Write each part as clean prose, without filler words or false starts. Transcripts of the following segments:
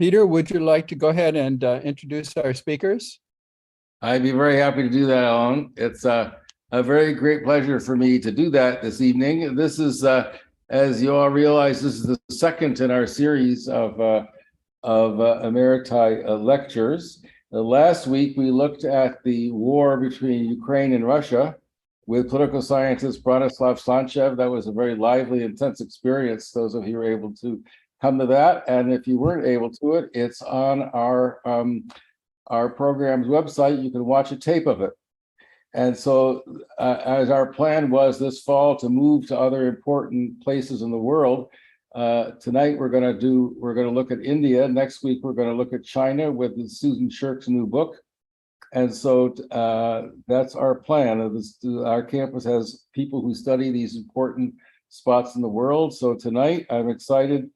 Peter, would you like to go ahead and introduce our speakers? I'd be very happy to do that, Alan. It's a very great pleasure for me to do that this evening. This is, as you all realize, this is the second in our series of Emeriti lectures. Last week, we looked at the war between Ukraine and Russia with political scientist Bronislaw Slonchev. That was a very lively, intense experience. Those of you who were able to come to that. And if you weren't able to it's on our program's website. You can watch a tape of it. And so as our plan was this fall to move to other important places in the world, tonight we're going to look at India. Next week, we're going to look at China with Susan Shirk's new book. And so that's our plan. Our campus has people who study these important spots in the world. So tonight, I'm excited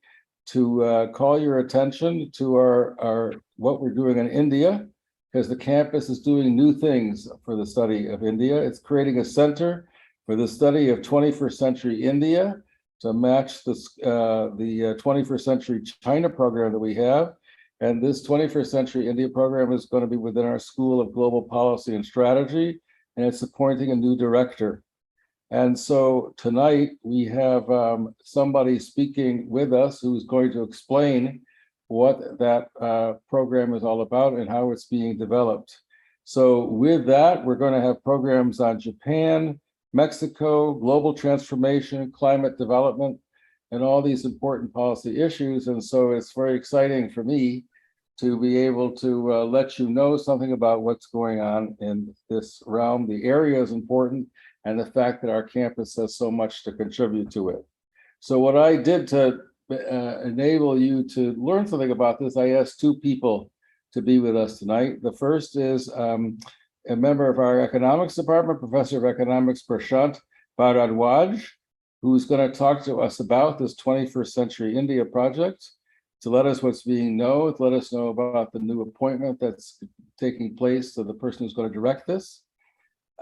to call your attention to our what we're doing in India, because the campus is doing new things for the study of India. It's creating a center for the study of 21st century India to match the 21st century China program that we have. And this 21st century India program is going to be within our School of Global Policy and Strategy, and it's appointing a new director. And so tonight we have somebody speaking with us who's going to explain what that program is all about and how it's being developed. So with that, we're going to have programs on Japan, Mexico, global transformation, climate development, and all these important policy issues. And so it's very exciting for me to be able to let you know something about what's going on in this realm. The area is important, and the fact that our campus has so much to contribute to it. So what I did to enable you to learn something about this, I asked two people to be with us tonight. The first is a member of our economics department, Professor of Economics Prashant Bharadwaj, who's going to talk to us about this 21st century India project, to let us what's being known, to let us know about the new appointment that's taking place to the person who's going to direct this.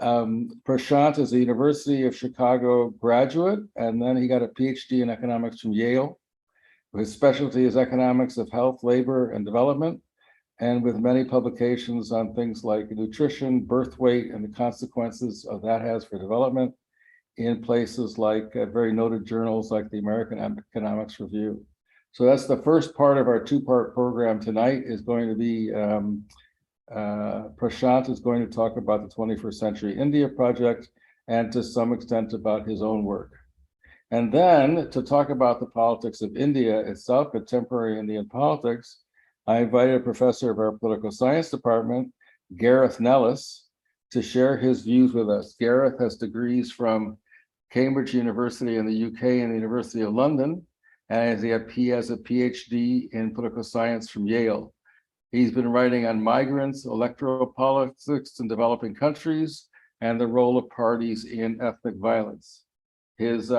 Prashant is a University of Chicago graduate, and then he got a PhD in economics from Yale. His specialty is economics of health, labor, and development, and with many publications on things like nutrition, birth weight, and the consequences of that has for development in places like very noted journals like the American Economics Review. So that's the first part of our two-part program tonight. Is going to be Prashant is going to talk about the 21st century India project and to some extent about his own work. And then to talk about the politics of India itself, contemporary Indian politics, I invited a professor of our political science department, Gareth Nellis, to share his views with us. Gareth has degrees from Cambridge University in the UK and the University of London, and he has a PhD in political science from Yale. He's been writing on migrants, electoral politics in developing countries, and the role of parties in ethnic violence. His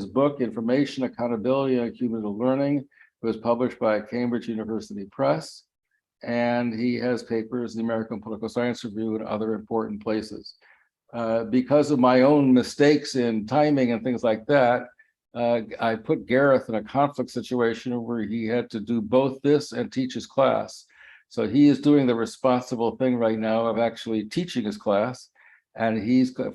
book, Information, Accountability, and Cumulative Learning, was published by Cambridge University Press, and he has papers in the American Political Science Review and other important places. Because of my own mistakes in timing and things like that, I put Gareth in a conflict situation where he had to do both this and teach his class. So he is doing the responsible thing right now of actually teaching his class. And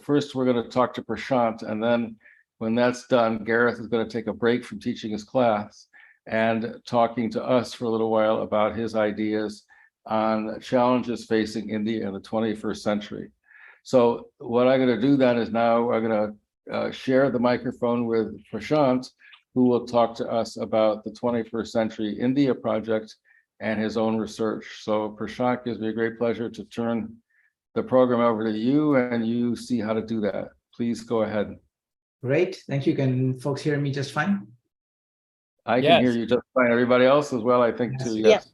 first we're going to talk to Prashant, and then when that's done, Gareth is going to take a break from teaching his class and talking to us for a little while about his ideas on challenges facing India in the 21st century. So what I'm going to do then is now I'm going to share the microphone with Prashant, who will talk to us about the 21st century India project and his own research. So Prashant, gives me a great pleasure to turn the program over to you, and you see how to do that. Please go ahead. Great, thank you. Can folks hear me just fine? I can hear you just fine. Everybody else as well, I think, too. Yes.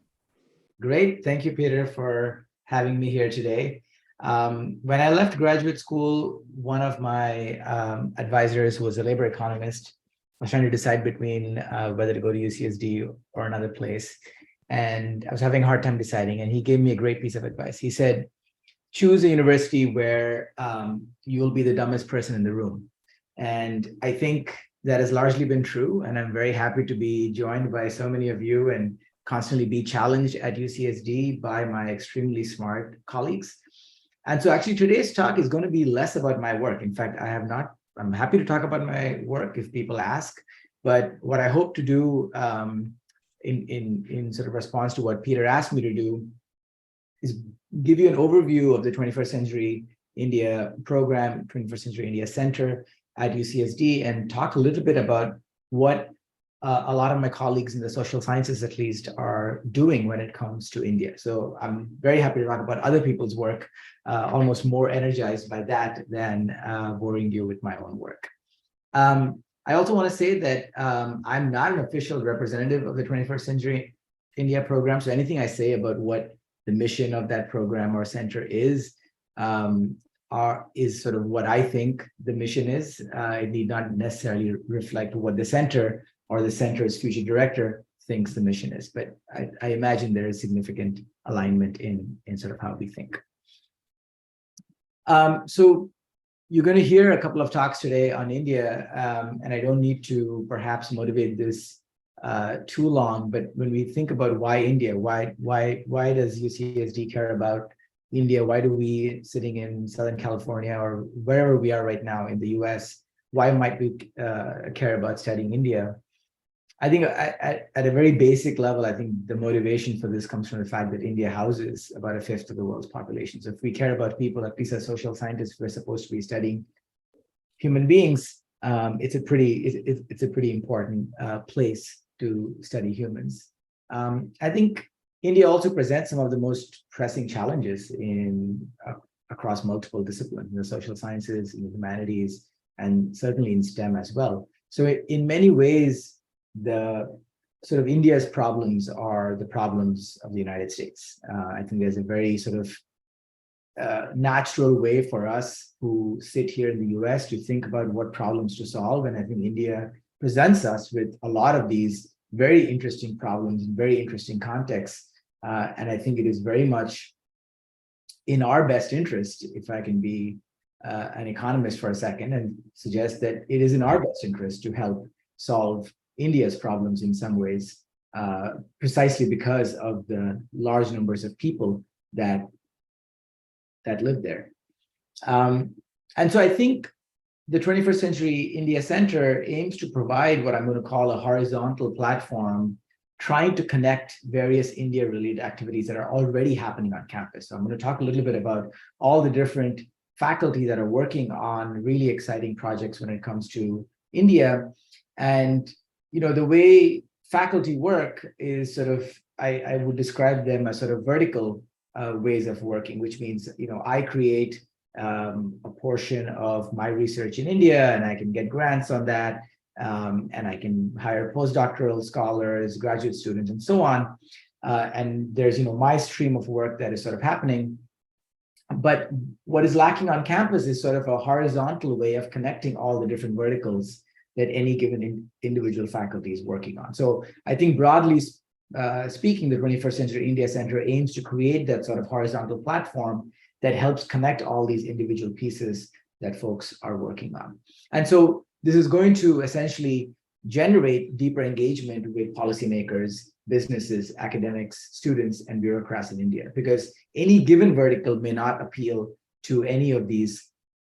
Great, thank you, Peter, for having me here today. When I left graduate school, one of my advisors, who was a labor economist, was trying to decide between whether to go to UCSD or another place. And I was having a hard time deciding, and he gave me a great piece of advice. He said, choose a university where you'll be the dumbest person in the room. And I think that has largely been true. And I'm very happy to be joined by so many of you and constantly be challenged at UCSD by my extremely smart colleagues. And so actually today's talk is going to be less about my work. In fact, I'm happy to talk about my work if people ask, but what I hope to do in sort of response to what Peter asked me to do is give you an overview of the 21st Century India program, 21st Century India Center at UCSD, and talk a little bit about what a lot of my colleagues in the social sciences, at least, are doing when it comes to India. So I'm very happy to talk about other people's work, almost more energized by that than boring you with my own work. I also want to say that I'm not an official representative of the 21st Century India program. So anything I say about what the mission of that program or center is sort of what I think the mission is. It need not necessarily reflect what the center or the center's future director thinks the mission is, but I imagine there is significant alignment in sort of how we think. So you're going to hear a couple of talks today on India, and I don't need to perhaps motivate this too long, but when we think about why India, why does UCSD care about India? Why do we, sitting in Southern California or wherever we are right now in the US, why might we care about studying India? I think at a very basic level, I think the motivation for this comes from the fact that India houses about 1/5 of the world's population. So if we care about people, at least as social scientists, we're supposed to be studying human beings. It's a pretty important place to study humans. I think India also presents some of the most pressing challenges across multiple disciplines, in the social sciences, in the humanities, and certainly in STEM as well. So in many ways, the sort of India's problems are the problems of the United States. I think there's a very sort of natural way for us who sit here in the US to think about what problems to solve. And I think India presents us with a lot of these very interesting problems in very interesting contexts. And I think it is very much in our best interest, if I can be an economist for a second, and suggest that it is in our best interest to help solve India's problems in some ways, precisely because of the large numbers of people that live there. And so I think the 21st Century India Center aims to provide what I'm going to call a horizontal platform, trying to connect various India-related activities that are already happening on campus. So I'm going to talk a little bit about all the different faculty that are working on really exciting projects when it comes to India. And the way faculty work is sort of, I would describe them as sort of vertical ways of working, which means, I create a portion of my research in India, and I can get grants on that, and I can hire postdoctoral scholars, graduate students, and so on. And there's, my stream of work that is sort of happening. But what is lacking on campus is sort of a horizontal way of connecting all the different verticals that any given individual faculty is working on. So I think broadly speaking, the 21st Century India Center aims to create that sort of horizontal platform that helps connect all these individual pieces that folks are working on. And so this is going to essentially generate deeper engagement with policymakers, businesses, academics, students, and bureaucrats in India, because any given vertical may not appeal to any of these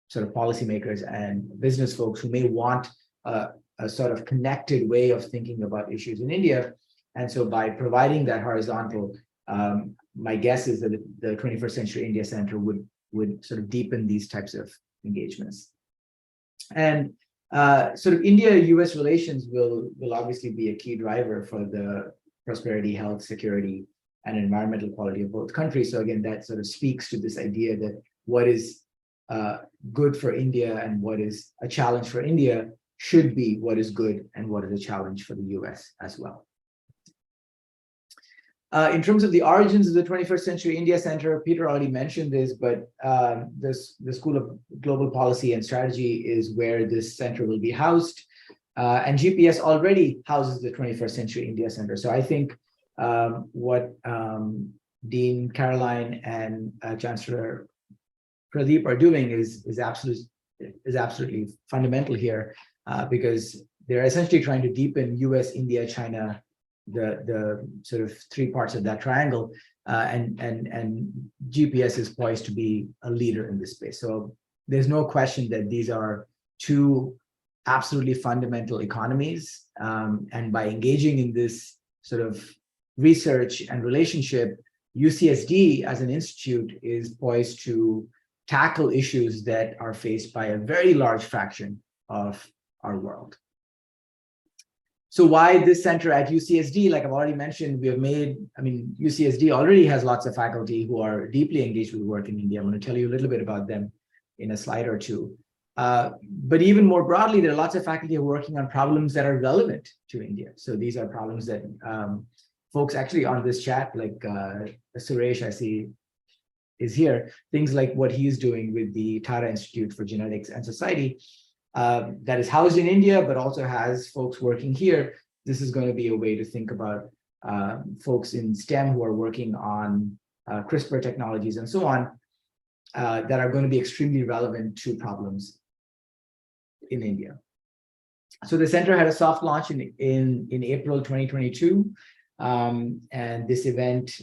sort of policymakers and business folks who may want a sort of connected way of thinking about issues in India. And so by providing that horizontal, my guess is that the 21st Century India Center would sort of deepen these types of engagements. And sort of India-US relations will obviously be a key driver for the prosperity, health, security, and environmental quality of both countries. So again, that sort of speaks to this idea that what is good for India and what is a challenge for India should be what is good and what is a challenge for the US as well. In terms of the origins of the 21st Century India Center, Peter already mentioned this, but the School of Global Policy and Strategy is where this center will be housed. And GPS already houses the 21st Century India Center. So I think what Dean Caroline and Chancellor Pradeep are doing is absolutely fundamental here, because they're essentially trying to deepen US, India, China the sort of three parts of that triangle, and GPS is poised to be a leader in this space. So there's no question that these are two absolutely fundamental economies, and by engaging in this sort of research and relationship, UCSD as an institute is poised to tackle issues that are faced by a very large fraction of our world. So why this center at UCSD? Like I've already mentioned, we have made, UCSD already has lots of faculty who are deeply engaged with work in India. I'm going to tell you a little bit about them in a slide or two. But even more broadly, there are lots of faculty who are working on problems that are relevant to India. So these are problems that folks actually on this chat, like Suresh, I see, is here. Things like what he's doing with the Tata Institute for Genetics and Society, that is housed in India, but also has folks working here. This is going to be a way to think about folks in STEM who are working on CRISPR technologies and so on, that are going to be extremely relevant to problems in India. So the center had a soft launch in April 2022. And this event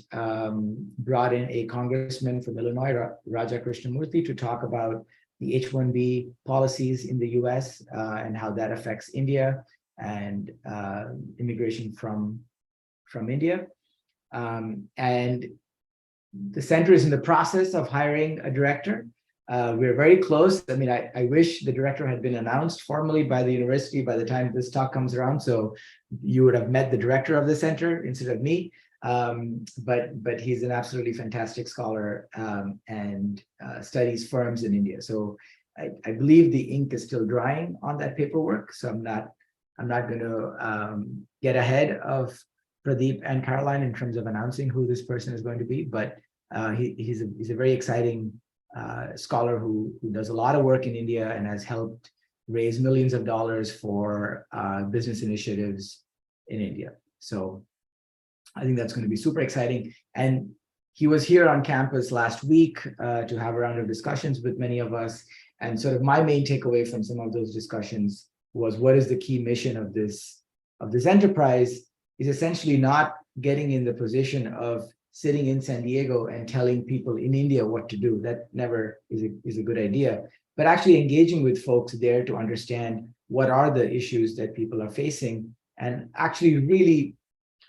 brought in a congressman from Illinois, Raja Krishnamurthy, to talk about the H-1B policies in the US and how that affects India and immigration from India. And the center is in the process of hiring a director. We're very close. I wish the director had been announced formally by the university by the time this talk comes around. So you would have met the director of the center instead of me. But he's an absolutely fantastic scholar and studies firms in India. So I believe the ink is still drying on that paperwork. So I'm not going to get ahead of Pradeep and Caroline in terms of announcing who this person is going to be. But he's a very exciting scholar who does a lot of work in India and has helped raise millions of dollars for business initiatives in India. So I think that's going to be super exciting. And he was here on campus last week to have a round of discussions with many of us. And sort of my main takeaway from some of those discussions was, what is the key mission of this enterprise? Is essentially not getting in the position of sitting in San Diego and telling people in India what to do. That never is a good idea. But actually engaging with folks there to understand what are the issues that people are facing, and actually really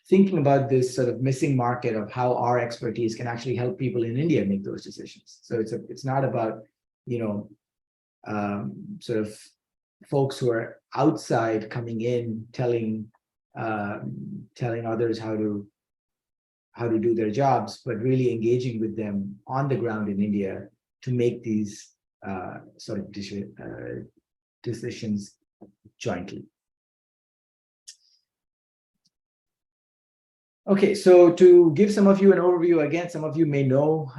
thinking about this sort of missing market of how our expertise can actually help people in India make those decisions. So it's not about, sort of folks who are outside coming in telling others how to do their jobs, but really engaging with them on the ground in India to make these sort of decisions jointly. Okay, so to give some of you an overview, again, some of you may know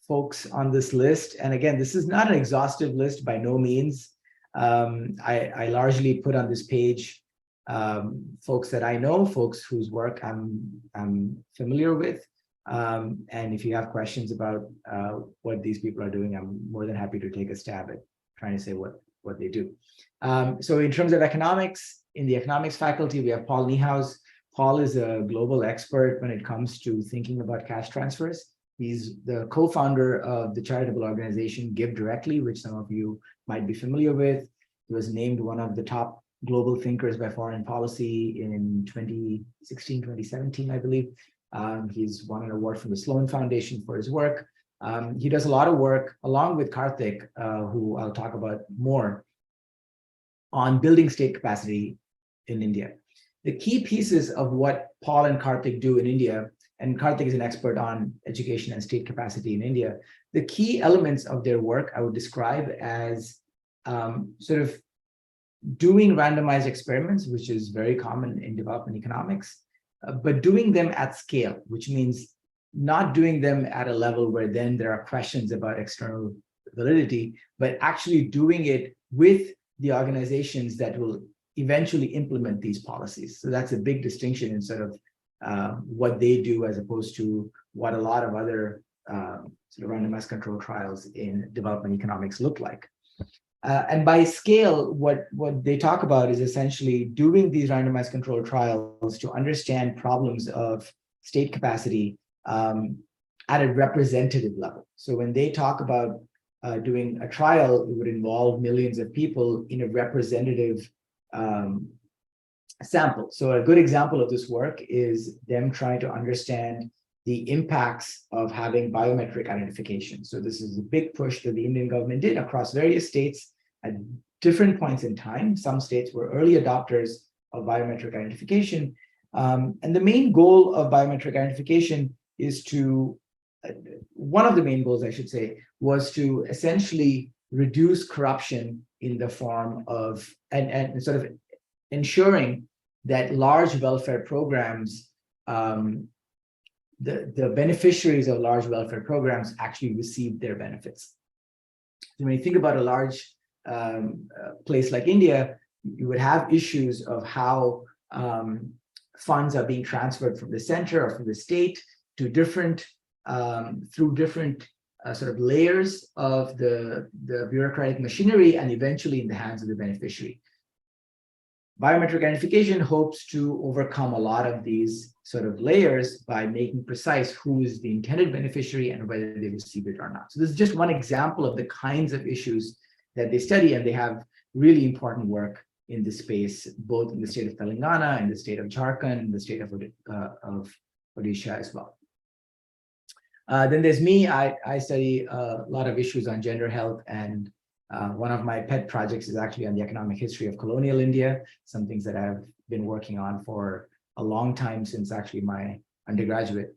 folks on this list. And again, this is not an exhaustive list by no means. I largely put on this page folks that I know, folks whose work I'm familiar with. And if you have questions about what these people are doing, I'm more than happy to take a stab at trying to say what they do. So in terms of economics, in the economics faculty, we have Paul Niehaus. Paul is a global expert when it comes to thinking about cash transfers. He's the co-founder of the charitable organization Give Directly, which some of you might be familiar with. He was named one of the top global thinkers by foreign policy in 2016, 2017, I believe. He's won an award from the Sloan Foundation for his work. He does a lot of work along with Karthik, who I'll talk about more, on building state capacity in India. The key pieces of what Paul and Karthik do in India, and Karthik is an expert on education and state capacity in India, the key elements of their work I would describe as sort of doing randomized experiments, which is very common in development economics, but doing them at scale, which means not doing them at a level where then there are questions about external validity, but actually doing it with the organizations that will eventually implement these policies. So that's a big distinction in sort of what they do as opposed to what a lot of other sort of randomized control trials in development economics look like. And by scale, what they talk about is essentially doing these randomized controlled trials to understand problems of state capacity at a representative level. So when they talk about doing a trial, it would involve millions of people in a representative sample. So a good example of this work is them trying to understand the impacts of having biometric identification. So this is a big push that the Indian government did across various states at different points in time. Some states were early adopters of biometric identification. And the main goal of biometric identification is to, one of the main goals, I should say, was to essentially reduce corruption in the form of, and sort of ensuring that large welfare programs, the beneficiaries of large welfare programs actually receive their benefits. So when you think about a large place like India, you would have issues of how funds are being transferred from the center or from the state to different, through different sort of layers of the bureaucratic machinery and eventually in the hands of the beneficiary. Biometric identification hopes to overcome a lot of these sort of layers by making precise who is the intended beneficiary and whether they receive it or not. So this is just one example of the kinds of issues that they study, and they have really important work in this space, both in the state of Telangana, in the state of Jharkhand, in the state of Odisha as well. Then there's me. I study a lot of issues on gender health, and one of my pet projects is actually on the economic history of colonial India, some things that I've been working on for a long time since actually my undergraduate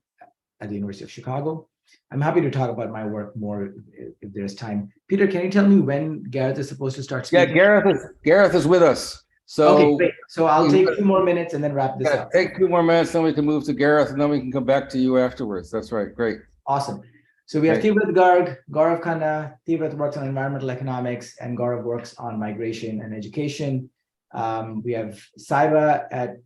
at the University of Chicago. I'm happy to talk about my work more if there's time. Peter, can you tell me when Gareth is supposed to start speaking? Yeah, Gareth is with us. So okay, great. So I'll take 2 more minutes and then wrap this up. Take 2 more minutes, then we can move to Gareth, and then we can come back to you afterwards. That's right. Great. Awesome. So we have Tibrat Garg, Gaurav Khanna. Tibrat works on environmental economics, and Gaurav works on migration and education. We have Saiba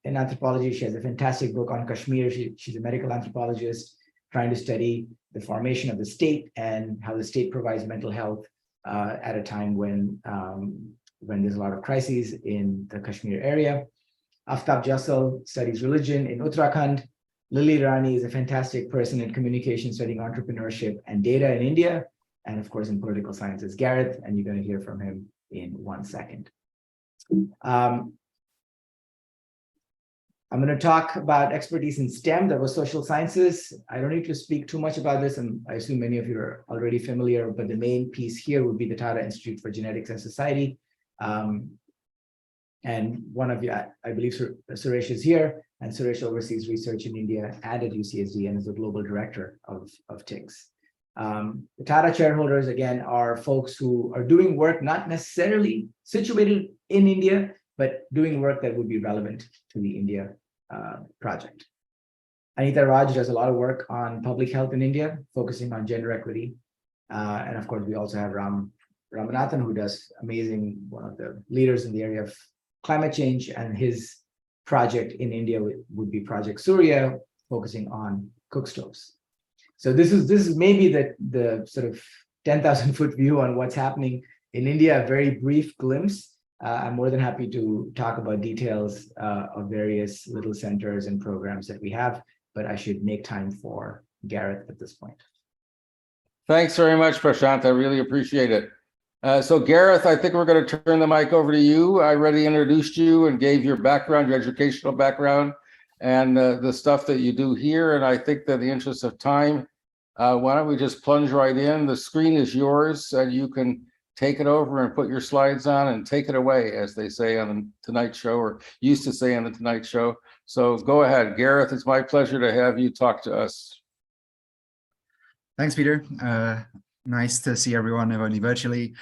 in anthropology. She has a fantastic book on Kashmir. She's a medical anthropologist trying to study the formation of the state and how the state provides mental health at a time when there's a lot of crises in the Kashmir area. Aftab Jassal studies religion in Uttarakhand. Lily Rani is a fantastic person in communication, studying entrepreneurship and data in India, and of course in political sciences, Gareth, and you're going to hear from him in 1 second. I'm going to talk about expertise in STEM, that was social sciences. I don't need to speak too much about this, and I assume many of you are already familiar, but the main piece here would be the Tata Institute for Genetics and Society. And one of you, I believe Suresh is here, and Suresh oversees research in India and at UCSD and is the global director of TICS. The Tata shareholders, again, are folks who are doing work not necessarily situated in India, but doing work that would be relevant to the India project. Anita Raj does a lot of work on public health in India, focusing on gender equity. And of course, we also have Ramanathan, who does amazing, one of the leaders in the area of climate change, and his project in India would be Project Surya, focusing on cook stoves. So this is maybe the sort of 10,000 foot view on what's happening in India, a very brief glimpse. I'm more than happy to talk about details of various little centers and programs that we have, but I should make time for Gareth at this point. Thanks very much, Prashant. I really appreciate it. So Gareth, I think we're going to turn the mic over to you. I already introduced you and gave your background, your educational background, and the stuff that you do here. And I think that in the interest of time, why don't we just plunge right in? The screen is yours, and you can take it over and put your slides on and take it away, as they say on the Tonight Show, or used to say on the Tonight Show. So go ahead, Gareth. It's my pleasure to have you talk to us. Thanks, Peter. Nice to see everyone, if only virtually.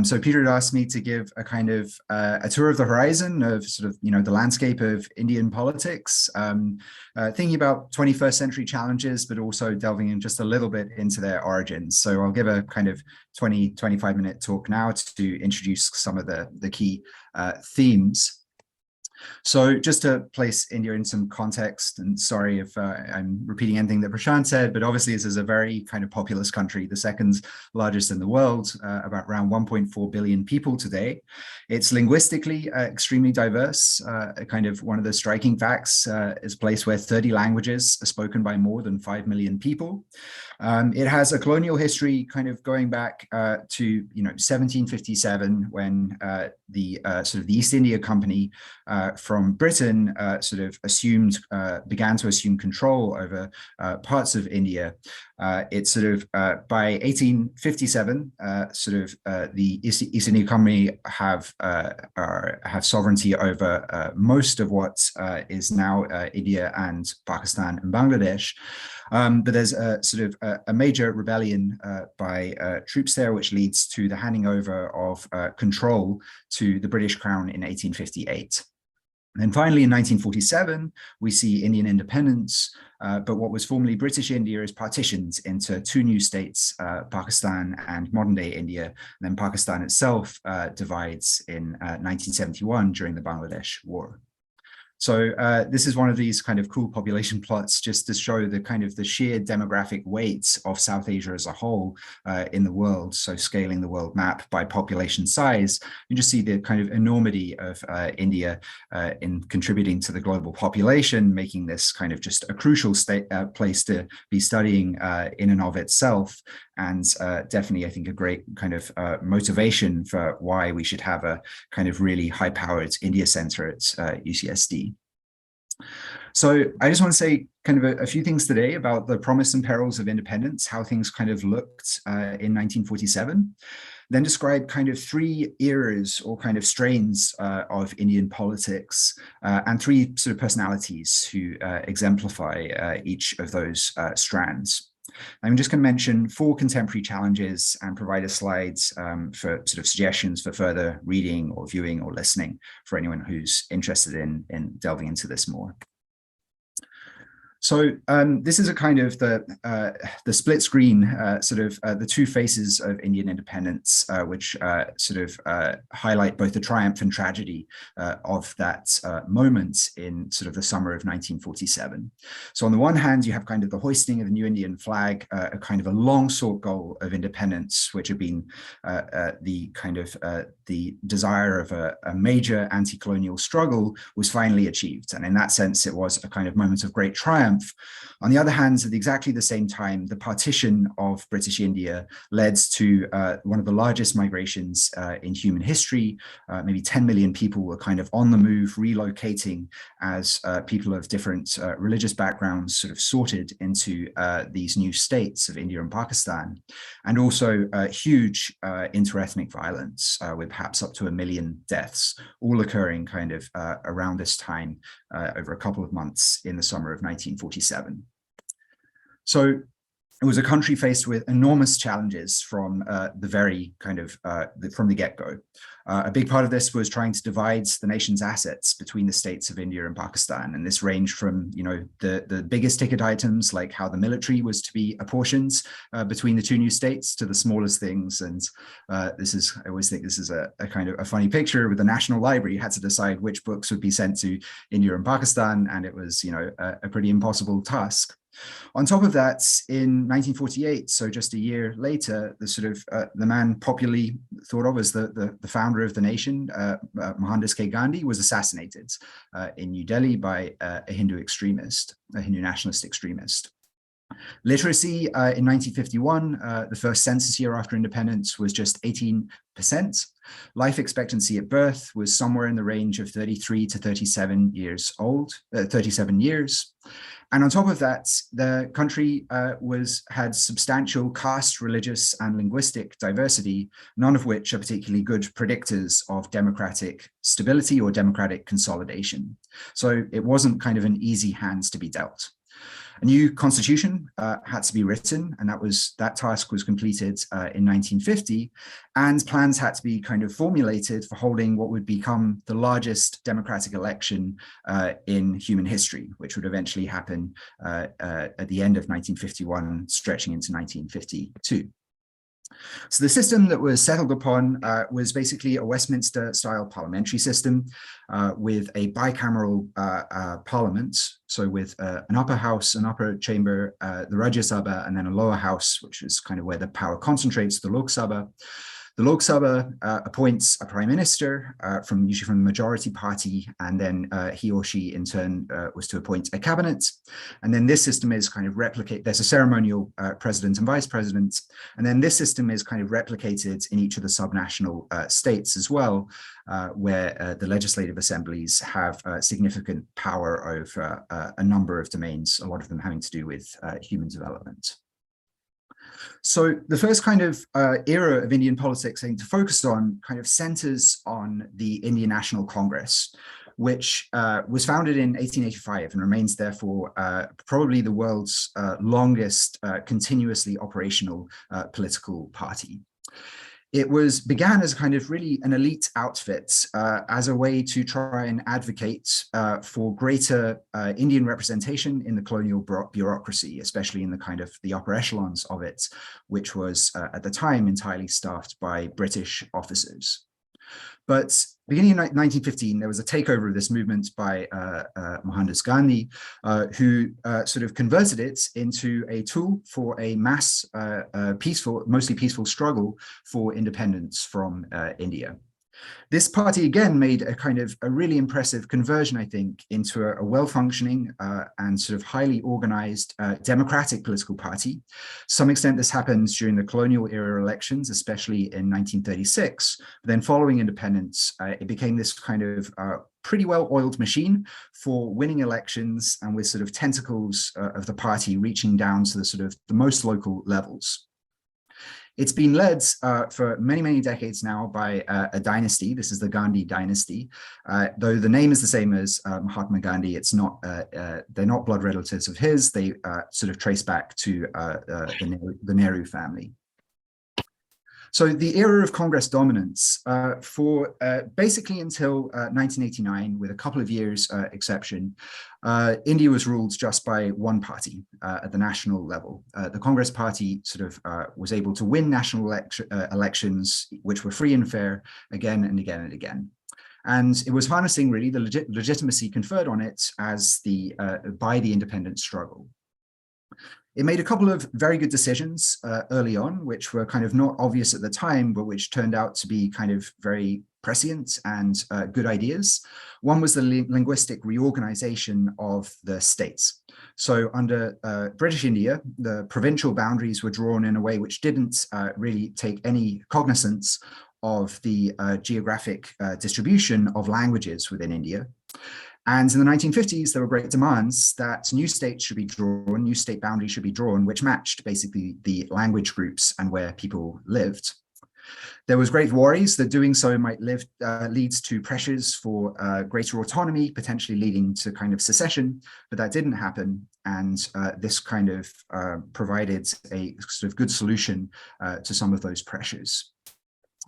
So Peter had asked me to give a kind of a tour of the horizon of sort of, the landscape of Indian politics, thinking about 21st century challenges, but also delving in just a little bit into their origins. So I'll give a kind of 25-minute talk now to introduce some of the key themes. So just to place India in some context, and sorry if I'm repeating anything that Prashant said, but obviously this is a very kind of populous country, the second largest in the world, about around 1.4 billion people today. It's linguistically extremely diverse. Kind of one of the striking facts is a place where 30 languages are spoken by more than 5 million people. It has a colonial history kind of going back to 1757, when the sort of the East India Company from Britain sort of began to assume control over parts of India. It's sort of by 1857, the East India Company have sovereignty over most of what is now India and Pakistan and Bangladesh. But there's a major rebellion by troops there, which leads to the handing over of control to the British Crown in 1858. And then finally, in 1947, we see Indian independence, but what was formerly British India is partitioned into two new states, Pakistan and modern-day India. And then Pakistan itself divides in 1971 during the Bangladesh War. So this is one of these kind of cool population plots just to show the kind of the sheer demographic weight of South Asia as a whole in the world. So scaling the world map by population size, you just see the kind of enormity of India in contributing to the global population, making this kind of just a crucial place to be studying in and of itself. And definitely, I think, a great kind of motivation for why we should have a kind of really high-powered India Center at UCSD. So I just want to say kind of a few things today about the promise and perils of independence, how things kind of looked in 1947, then describe kind of three eras or kind of strains of Indian politics and three sort of personalities who exemplify each of those strands. I'm just going to mention four contemporary challenges and provide a slides for sort of suggestions for further reading or viewing or listening for anyone who's interested in delving into this more. So this is a kind of the split screen, the two faces of Indian independence, which sort of highlight both the triumph and tragedy of that moment in sort of the summer of 1947. So on the one hand, you have kind of the hoisting of the new Indian flag, a kind of a long sought goal of independence, which had been the kind of the desire of a major anti-colonial struggle was finally achieved. And in that sense, it was a kind of moment of great triumph. On the other hand, at exactly the same time, the partition of British India led to one of the largest migrations in human history. Maybe 10 million people were kind of on the move, relocating as people of different religious backgrounds sort of sorted into these new states of India and Pakistan. And also huge interethnic violence with perhaps up to 1 million deaths, all occurring kind of around this time over a couple of months in the summer of 1947. So it was a country faced with enormous challenges from the very kind of from the get-go. A big part of this was trying to divide the nation's assets between the states of India and Pakistan. And this ranged from, the biggest ticket items, like how the military was to be apportioned between the two new states, to the smallest things. And I always think this is a kind of a funny picture with the National Library. You had to decide which books would be sent to India and Pakistan. And it was, a pretty impossible task. On top of that, in 1948, so just a year later, the sort of the man popularly thought of as the founder of the nation, Mohandas K. Gandhi, was assassinated in New Delhi by a Hindu extremist, a Hindu nationalist extremist. Literacy in 1951, the first census year after independence, was just 18%. Life expectancy at birth was somewhere in the range of 33 to 37 years old, 37 years. And on top of that, the country had substantial caste, religious, and linguistic diversity, none of which are particularly good predictors of democratic stability or democratic consolidation. So it wasn't kind of an easy hand to be dealt. A new constitution had to be written, and that task was completed in 1950, and plans had to be kind of formulated for holding what would become the largest democratic election in human history, which would eventually happen at the end of 1951, stretching into 1952. So the system that was settled upon was basically a Westminster-style parliamentary system with a bicameral parliament. So with an upper house, an upper chamber, the Rajya Sabha, and then a lower house, which is kind of where the power concentrates, the Lok Sabha. The Lok Sabha appoints a prime minister usually from the majority party, and then he or she in turn was to appoint a cabinet. And then this system is kind of there's a ceremonial president and vice president, and then this system is kind of replicated in each of the subnational states as well, where the legislative assemblies have significant power over a number of domains, a lot of them having to do with human development. So the first kind of era of Indian politics I think to focus on kind of centers on the Indian National Congress, which was founded in 1885 and remains therefore probably the world's longest continuously operational political party. It began as kind of really an elite outfit as a way to try and advocate for greater Indian representation in the colonial bureaucracy, especially in the kind of the upper echelons of it, which was at the time entirely staffed by British officers. But beginning in 1915, there was a takeover of this movement by Mohandas Gandhi, who sort of converted it into a tool for a mass, mostly peaceful struggle for independence from India. This party again made a kind of a really impressive conversion, I think, into a well-functioning and sort of highly organized democratic political party. To some extent, this happens during the colonial era elections, especially in 1936. But then following independence, it became this kind of pretty well-oiled machine for winning elections and with sort of tentacles of the party reaching down to the sort of the most local levels. It's been led for many, many decades now by a dynasty. This is the Gandhi dynasty. Though the name is the same as Mahatma Gandhi, it's not. They're not blood relatives of his. They sort of trace back to the Nehru family. So the era of Congress dominance for basically until 1989, with a couple of years exception, India was ruled just by one party at the national level. The Congress party sort of was able to win national elections, which were free and fair again and again and again. And it was harnessing really the legitimacy conferred on it as by the independence struggle. It made a couple of very good decisions early on, which were kind of not obvious at the time, but which turned out to be kind of very prescient and good ideas. One was the linguistic reorganization of the states. So under British India, the provincial boundaries were drawn in a way which didn't really take any cognizance of the geographic distribution of languages within India. And in the 1950s, there were great demands that new states should be drawn, new state boundaries should be drawn, which matched basically the language groups and where people lived. There was great worries that doing so might lead to pressures for greater autonomy, potentially leading to kind of secession, but that didn't happen. And this kind of provided a sort of good solution to some of those pressures.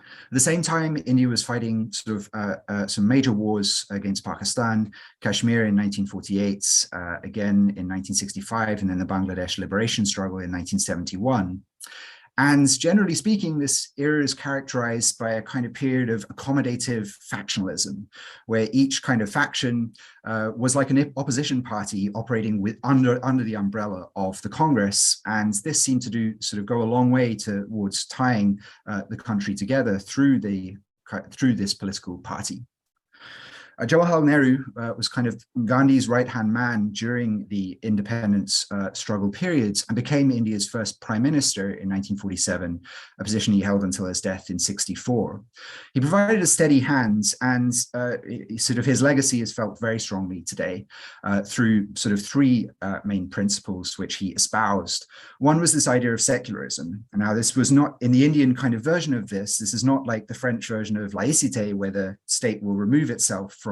At the same time, India was fighting sort of some major wars against Pakistan, Kashmir in 1948, again in 1965, and then the Bangladesh liberation struggle in 1971. And generally speaking, this era is characterized by a kind of period of accommodative factionalism, where each kind of faction was like an opposition party operating under the umbrella of the Congress. And this seemed to sort of go a long way towards tying the country together through this political party. Jawaharlal Nehru was kind of Gandhi's right-hand man during the independence struggle periods and became India's first prime minister in 1947, a position he held until his death in 1964. He provided a steady hand, and sort of his legacy is felt very strongly today through sort of three main principles which he espoused. One was this idea of secularism. And now this was not in the Indian kind of version of this. This is not like the French version of laïcité, where the state will remove itself from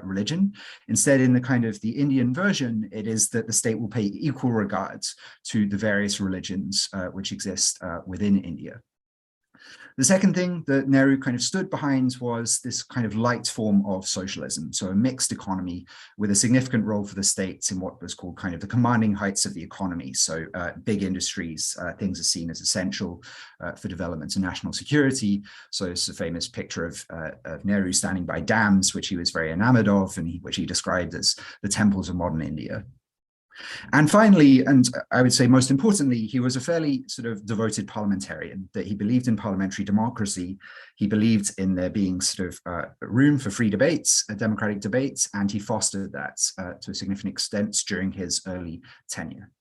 religion. Instead, in the kind of the Indian version, it is that the state will pay equal regards to the various religions which exist within India. The second thing that Nehru kind of stood behind was this kind of light form of socialism, so a mixed economy with a significant role for the states in what was called kind of the commanding heights of the economy. So big industries, things are seen as essential for development and national security. So it's a famous picture of Nehru standing by dams, which he was very enamored of, and which he described as the temples of modern India. And finally, and I would say most importantly, he was a fairly sort of devoted parliamentarian, that he believed in parliamentary democracy. He believed in there being sort of room for free debates, democratic debates, and he fostered that to a significant extent during his early tenure.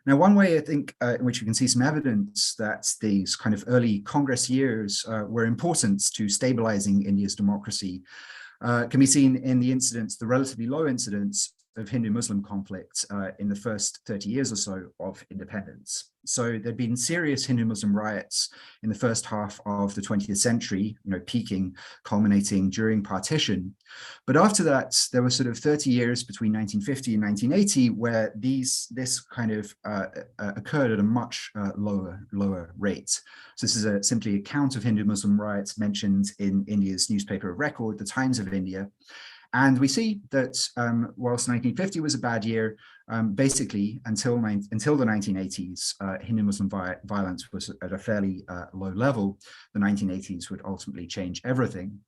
Now, one way I think in which you can see some evidence that these kind of early Congress years were important to stabilizing India's democracy can be seen in the incidence, the relatively low incidence of Hindu-Muslim conflict in the first 30 years or so of independence. So there'd been serious Hindu-Muslim riots in the first half of the 20th century, peaking, culminating during partition. But after that, there were sort of 30 years between 1950 and 1980 where this kind of occurred at a much lower rate. So this is simply a count of Hindu-Muslim riots mentioned in India's newspaper of record, the Times of India. And we see that whilst 1950 was a bad year, basically until the 1980s, Hindu-Muslim violence was at a fairly low level. The 1980s would ultimately change everything.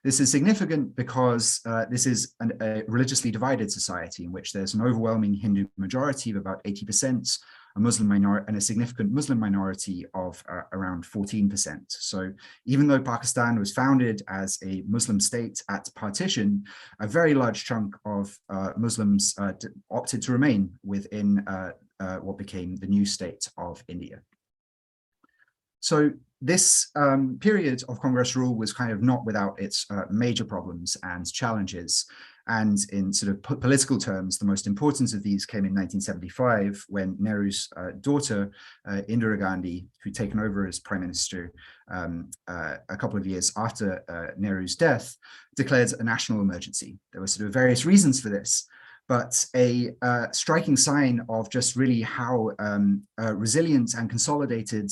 This is significant because this is a religiously divided society in which there's an overwhelming Hindu majority of about 80%, a Muslim minority and a significant Muslim minority of around 14%. So even though Pakistan was founded as a Muslim state at partition, a very large chunk of Muslims opted to remain within what became the new state of India. So this period of Congress rule was kind of not without its major problems and challenges. And in sort of political terms, the most important of these came in 1975 when Nehru's daughter, Indira Gandhi, who'd taken over as prime minister a couple of years after Nehru's death, declared a national emergency. There were sort of various reasons for this, but a striking sign of just really how resilient and consolidated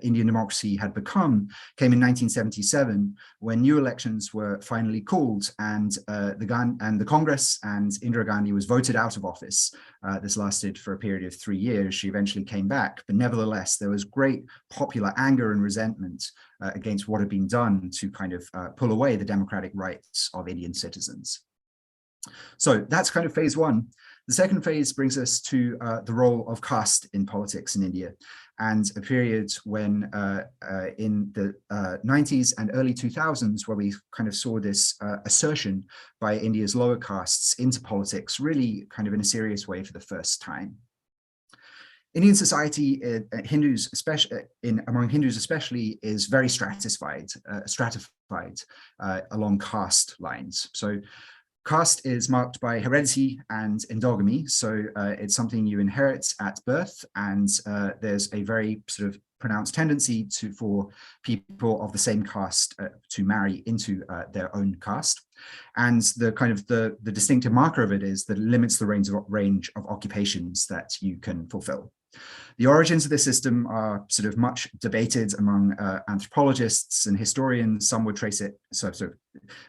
Indian democracy had become came in 1977, when new elections were finally called, and the Congress and Indira Gandhi was voted out of office. This lasted for a period of 3 years. She eventually came back, but nevertheless, there was great popular anger and resentment against what had been done to kind of pull away the democratic rights of Indian citizens. So that's kind of phase one. The second phase brings us to the role of caste in politics in India, and a period when in the 90s and early 2000s, where we kind of saw this assertion by India's lower castes into politics, really kind of in a serious way for the first time. Indian society, Hindus, especially among Hindus especially, is very stratified along caste lines. So caste is marked by heredity and endogamy, so it's something you inherit at birth, and there's a very sort of pronounced tendency for people of the same caste to marry into their own caste. And the distinctive marker of it is that it limits the range of occupations that you can fulfill. The origins of this system are sort of much debated among anthropologists and historians. Some would trace it, sort of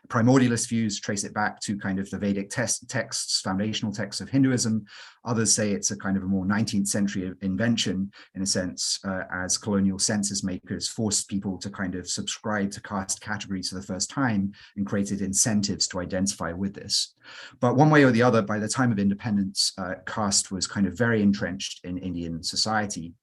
primordialist views trace it back to kind of the Vedic texts, foundational texts of Hinduism. Others say it's a kind of a more 19th century invention, in a sense, as colonial census makers forced people to kind of subscribe to caste categories for the first time and created incentives to identify with this. But one way or the other, by the time of independence, caste was kind of very entrenched in Indian society.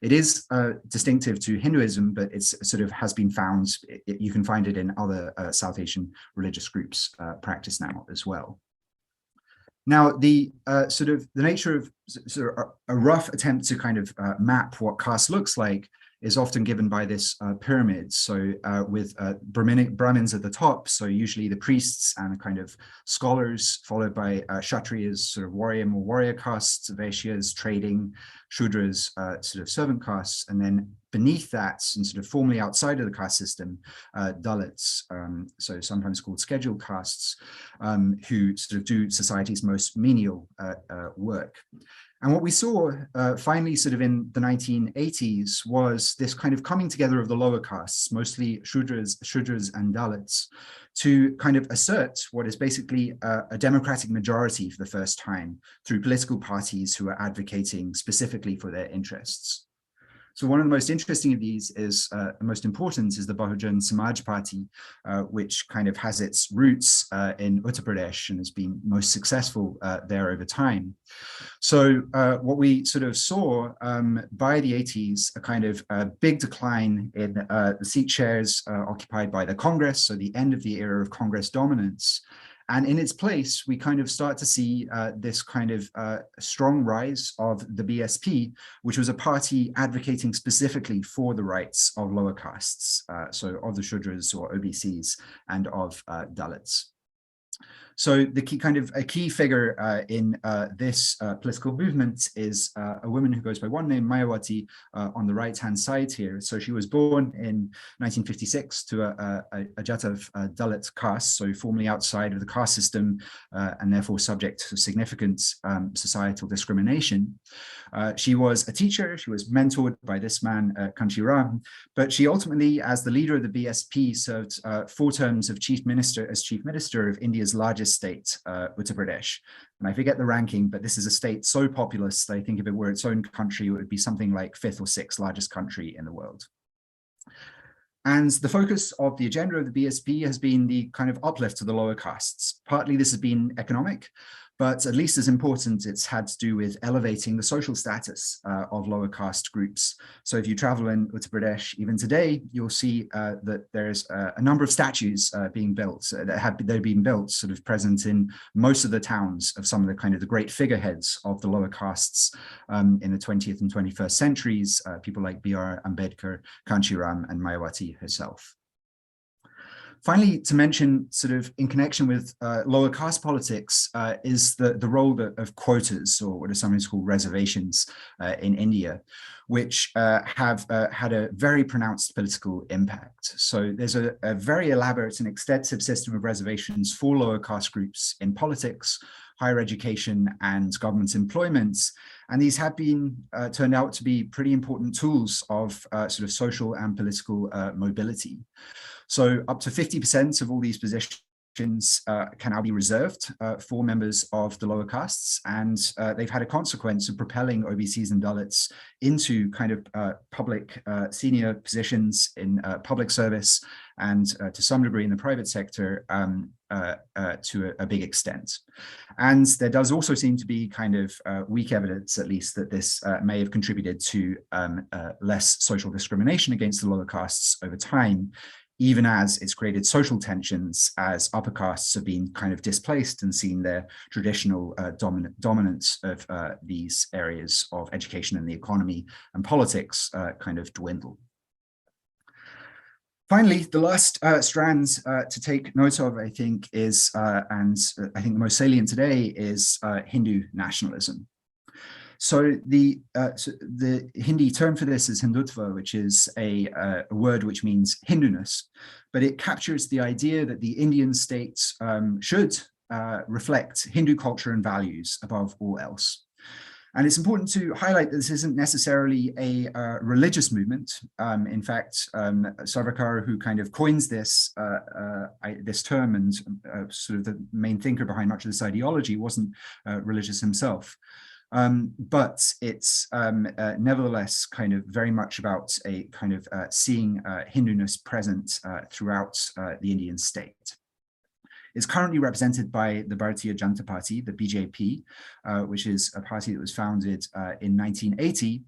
It is distinctive to Hinduism, but it's sort of has been found, you can find it in other South Asian religious groups practice now as well. Now, the nature of sort of a rough attempt to kind of map what caste looks like is often given by this pyramid. So with Brahmins at the top, so usually the priests and kind of scholars, followed by Kshatriyas, sort of warrior castes, Vaishyas, trading, Shudras, sort of servant castes, and then beneath that and sort of formally outside of the caste system, Dalits, so sometimes called scheduled castes, who sort of do society's most menial work. And what we saw finally sort of in the 1980s was this kind of coming together of the lower castes, mostly Shudras and Dalits, to kind of assert what is basically a democratic majority for the first time through political parties who are advocating specifically for their interests. So one of the most interesting of these is, the most important is the Bahujan Samaj Party, which kind of has its roots in Uttar Pradesh and has been most successful there over time. So what we sort of saw by the 80s, a kind of big decline in the seat shares occupied by the Congress, so the end of the era of Congress dominance. And in its place, we kind of start to see this kind of strong rise of the BSP, which was a party advocating specifically for the rights of lower castes, so of the Shudras or OBCs and of Dalits. So the key figure in this political movement is a woman who goes by one name, Mayawati, on the right-hand side here. So she was born in 1956 to a Jatav Dalit caste, so formerly outside of the caste system and therefore subject to significant societal discrimination. She was a teacher. She was mentored by this man, Kanchi Ram, but she ultimately, as the leader of the BSP, served 4 terms of Chief Minister of India's largest state, Uttar Pradesh. And I forget the ranking, but this is a state so populous that I think if it were its own country, it would be something like 5th or 6th largest country in the world. And the focus of the agenda of the BSP has been the kind of uplift to the lower castes. Partly this has been economic, but at least as important, it's had to do with elevating the social status of lower caste groups. So if you travel in Uttar Pradesh, even today, you'll see that there's a number of statues being built they've been built sort of present in most of the towns of some of the kind of the great figureheads of the lower castes in the 20th and 21st centuries, people like B.R. Ambedkar, Kanchi Ram, and Mayawati herself. Finally, to mention sort of in connection with lower caste politics is the role of quotas, or what are sometimes called reservations in India, which have had a very pronounced political impact. So there's a very elaborate and extensive system of reservations for lower caste groups in politics, higher education, and government employment. And these have been turned out to be pretty important tools of sort of social and political mobility. So up to 50% of all these positions can now be reserved for members of the lower castes, and they've had a consequence of propelling OBCs and Dalits into kind of public senior positions in public service and to some degree in the private sector to a big extent. And there does also seem to be kind of weak evidence, at least, that this may have contributed to less social discrimination against the lower castes over time, even as it's created social tensions as upper castes have been kind of displaced and seen their traditional dominance of these areas of education and the economy and politics kind of dwindle. Finally, the last strand to take note of, I think, is, and I think the most salient today, is Hindu nationalism. So the Hindi term for this is Hindutva, which is a word which means Hinduness, but it captures the idea that the Indian state should reflect Hindu culture and values above all else. And it's important to highlight that this isn't necessarily a religious movement. In fact, Savarkar, who kind of coins this this term and sort of the main thinker behind much of this ideology, wasn't religious himself. But it's nevertheless kind of very much about a kind of seeing Hinduness present throughout the Indian state. It's currently represented by the Bharatiya Janata Party, the BJP, which is a party that was founded in 1980.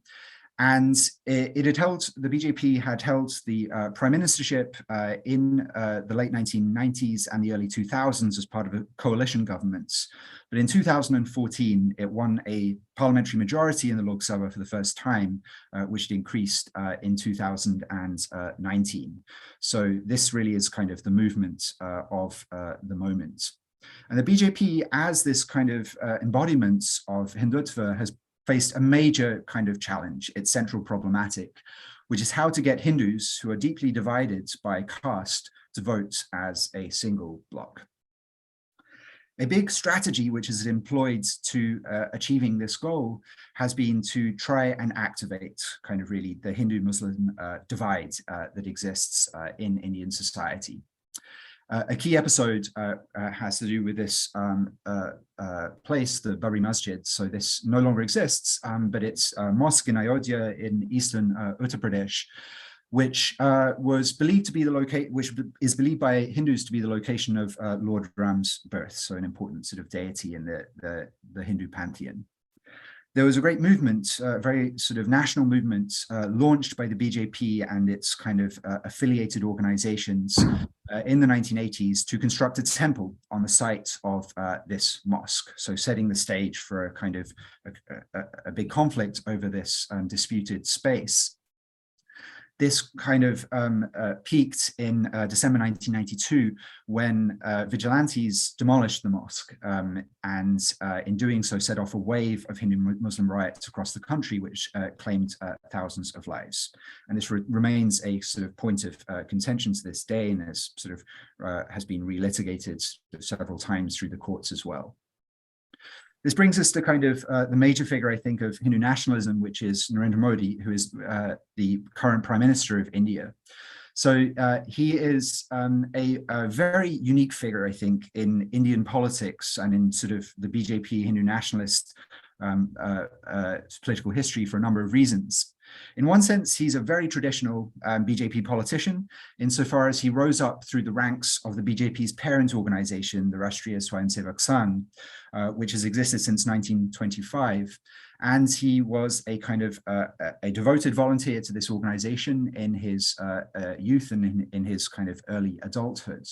And the BJP had held the prime ministership in the late 1990s and the early 2000s as part of a coalition government. But in 2014, it won a parliamentary majority in the Lok Sabha for the first time, which it increased in 2019. So this really is kind of the movement of the moment. And the BJP, as this kind of embodiment of Hindutva, has faced a major kind of challenge. Its central problematic, which is how to get Hindus who are deeply divided by caste to vote as a single bloc. A big strategy which is employed to achieving this goal has been to try and activate kind of really the Hindu-Muslim divide that exists in Indian society. A key episode has to do with this place, the Babri Masjid. So this no longer exists, but it's a mosque in Ayodhya in eastern Uttar Pradesh, which was believed to be the which is believed by Hindus to be the location of Lord Ram's birth, so an important sort of deity in the Hindu pantheon. There was a great movement, a very sort of national movement launched by the BJP and its kind of affiliated organizations in the 1980s to construct a temple on the site of this mosque. So setting the stage for a kind of a big conflict over this disputed space. This kind of peaked in December 1992 when vigilantes demolished the mosque and in doing so set off a wave of Hindu-Muslim riots across the country, which claimed thousands of lives. And this remains a sort of point of contention to this day, and is sort of has been relitigated several times through the courts as well. This brings us to kind of the major figure, I think, of Hindu nationalism, which is Narendra Modi, who is the current Prime Minister of India. So he is a very unique figure, I think, in Indian politics and in sort of the BJP Hindu nationalist political history for a number of reasons. In one sense, he's a very traditional BJP politician, insofar as he rose up through the ranks of the BJP's parent organization, the Rashtriya Swayamsevak Sangh, which has existed since 1925. And he was a kind of a devoted volunteer to this organization in his youth and in his kind of early adulthood.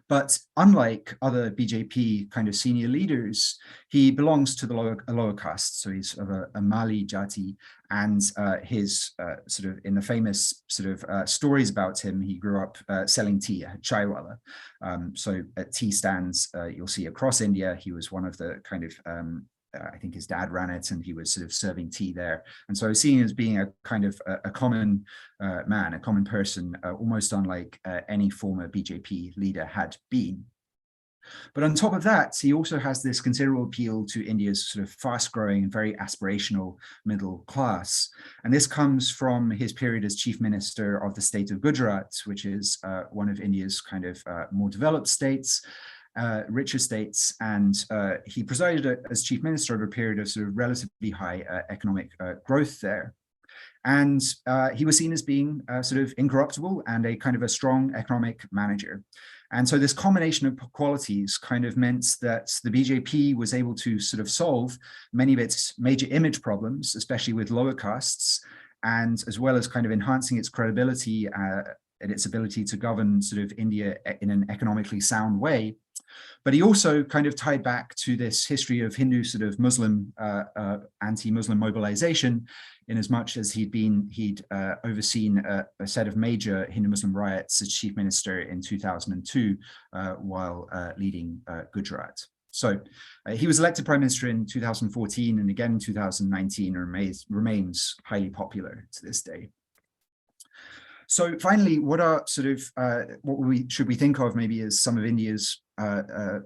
But unlike other BJP kind of senior leaders, he belongs to the lower caste. So he's of a Mali Jati, and his sort of in the famous sort of stories about him, he grew up selling tea, a chaiwala. So at tea stands, you'll see across India, he was one of the kind of I think his dad ran it, and he was sort of serving tea there. And so seen as being a kind of a common man, a common person, almost unlike any former BJP leader had been. But on top of that, he also has this considerable appeal to India's sort of fast-growing and very aspirational middle class. And this comes from his period as chief minister of the state of Gujarat, which is one of India's kind of more developed states, richer states, and he presided as chief minister over a period of sort of relatively high economic growth there. And he was seen as being sort of incorruptible and a kind of a strong economic manager. And so this combination of qualities kind of meant that the BJP was able to sort of solve many of its major image problems, especially with lower castes, and as well as kind of enhancing its credibility and its ability to govern sort of India in an economically sound way. But he also kind of tied back to this history of Hindu sort of Muslim, anti-Muslim mobilization, in as much as he'd overseen a set of major Hindu-Muslim riots as chief minister in 2002 while leading Gujarat. So he was elected prime minister in 2014 and again in 2019, and remains highly popular to this day. So finally, what are sort of should we think of maybe as some of India's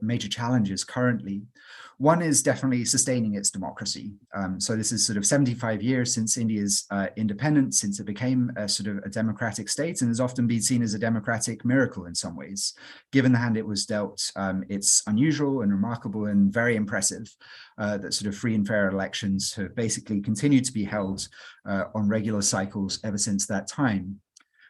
major challenges currently? One is definitely sustaining its democracy. So this is sort of 75 years since India's independence, since it became a sort of a democratic state, and has often been seen as a democratic miracle in some ways. Given the hand it was dealt, it's unusual and remarkable and very impressive that sort of free and fair elections have basically continued to be held on regular cycles ever since that time.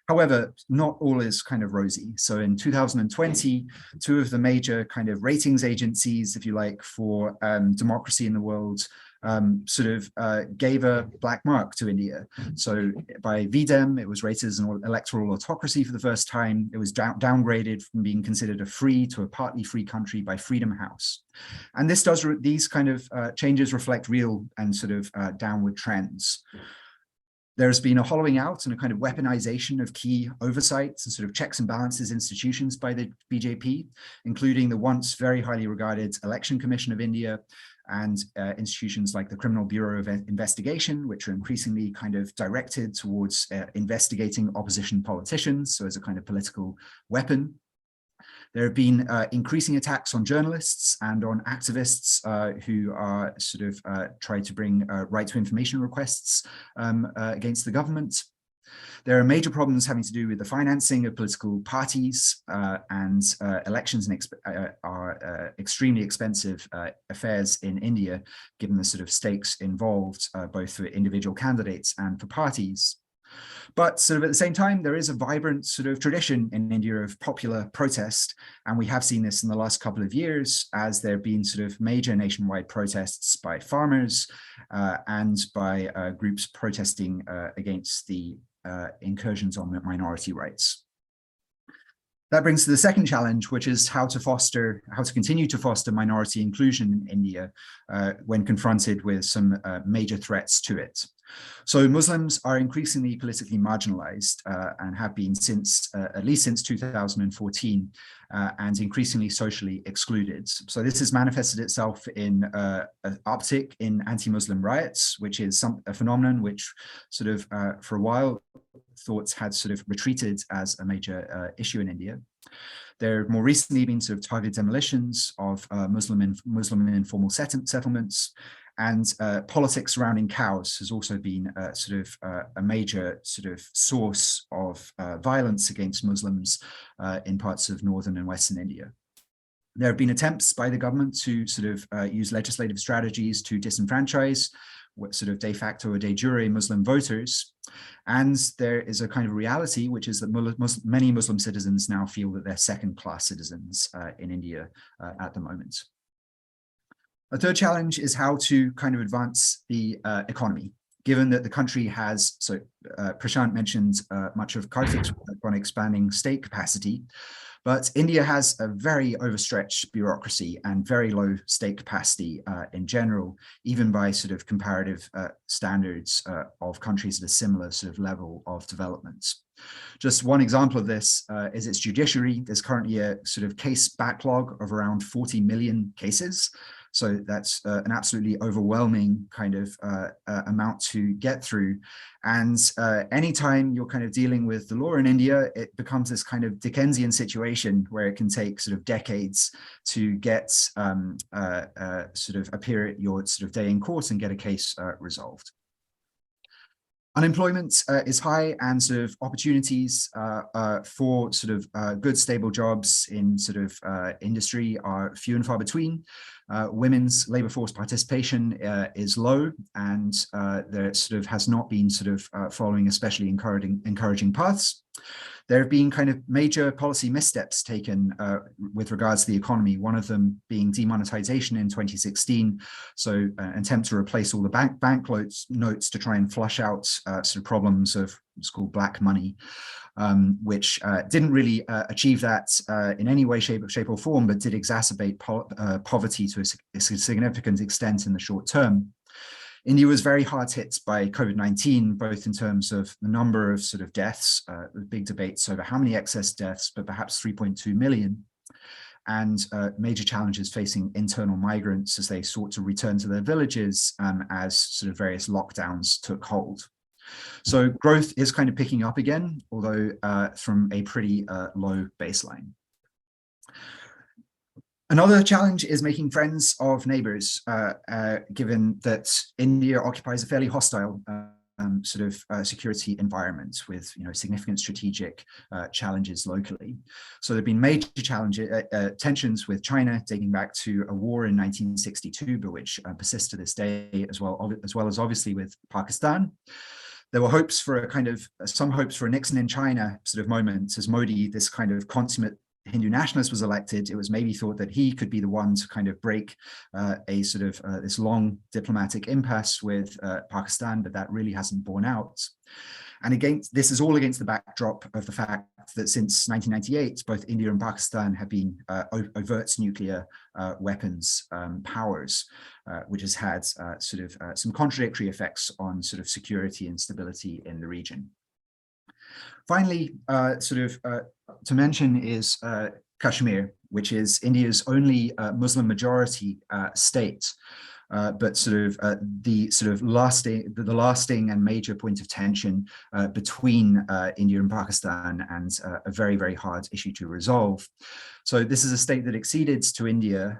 However, not all is kind of rosy. So in 2020, two of the major kind of ratings agencies, if you like, for democracy in the world sort of gave a black mark to India. So by VDEM, it was rated as an electoral autocracy for the first time. It was downgraded from being considered a free to a partly free country by Freedom House. And these kind of changes reflect real and sort of downward trends. There's been a hollowing out and a kind of weaponization of key oversights and sort of checks and balances institutions by the BJP, including the once very highly regarded Election Commission of India and institutions like the Criminal Bureau of Investigation, which are increasingly kind of directed towards investigating opposition politicians, so as a kind of political weapon. There have been increasing attacks on journalists and on activists who are sort of try to bring right to information requests against the government. There are major problems having to do with the financing of political parties, and elections are extremely expensive affairs in India, given the sort of stakes involved, both for individual candidates and for parties. But sort of at the same time, there is a vibrant sort of tradition in India of popular protest. And we have seen this in the last couple of years, as there have been sort of major nationwide protests by farmers and by groups protesting against the incursions on minority rights. That brings to the second challenge, which is how to continue to foster minority inclusion in India when confronted with some major threats to it. So Muslims are increasingly politically marginalized and have been since, at least since 2014, and increasingly socially excluded. So this has manifested itself in an uptick in anti-Muslim riots, which is a phenomenon which sort of for a while thought had sort of retreated as a major issue in India. There have more recently been sort of targeted demolitions of Muslim informal settlements, and politics surrounding cows has also been a major sort of source of violence against Muslims in parts of northern and western India. There have been attempts by the government to sort of use legislative strategies to disenfranchise what sort of de facto or de jure Muslim voters. And there is a kind of reality, which is that many Muslim citizens now feel that they're second-class citizens in India at the moment. A third challenge is how to kind of advance the economy, given that the country has, so Prashant mentioned much of Karthik's work on expanding state capacity, but India has a very overstretched bureaucracy and very low state capacity in general, even by sort of comparative standards of countries at a similar sort of level of development. Just one example of this is its judiciary. There's currently a sort of case backlog of around 40 million cases. So that's an absolutely overwhelming kind of amount to get through. And anytime you're kind of dealing with the law in India, it becomes this kind of Dickensian situation where it can take sort of decades to get sort of appear at your sort of day in court and get a case resolved. Unemployment is high, and sort of opportunities for sort of good, stable jobs in sort of industry are few and far between. Women's labor force participation is low, and there sort of has not been sort of following especially encouraging paths. There have been kind of major policy missteps taken with regards to the economy, one of them being demonetization in 2016. So an attempt to replace all the bank notes to try and flush out sort of problems of what's called black money, which didn't really achieve that in any way, shape or form, but did exacerbate poverty to a significant extent in the short term. India was very hard hit by COVID-19, both in terms of the number of sort of deaths, big debates over how many excess deaths, but perhaps 3.2 million, and major challenges facing internal migrants as they sought to return to their villages as sort of various lockdowns took hold. So growth is kind of picking up again, although from a pretty low baseline. Another challenge is making friends of neighbors, given that India occupies a fairly hostile sort of security environment with significant strategic challenges locally. So there have been major tensions with China dating back to a war in 1962, but which persists to this day, as well as obviously with Pakistan. There were hopes for some hopes for a Nixon in China sort of moment, as Modi, this kind of consummate Hindu nationalist, was elected. It was maybe thought that he could be the one to kind of break a sort of this long diplomatic impasse with Pakistan, but that really hasn't borne out. And this is all against the backdrop of the fact that since 1998, both India and Pakistan have been overt nuclear weapons powers, which has had sort of some contradictory effects on sort of security and stability in the region. Finally, to mention is Kashmir, which is India's only Muslim majority state, but the lasting and major point of tension between India and Pakistan, and a very, very hard issue to resolve. So this is a state that acceded to India.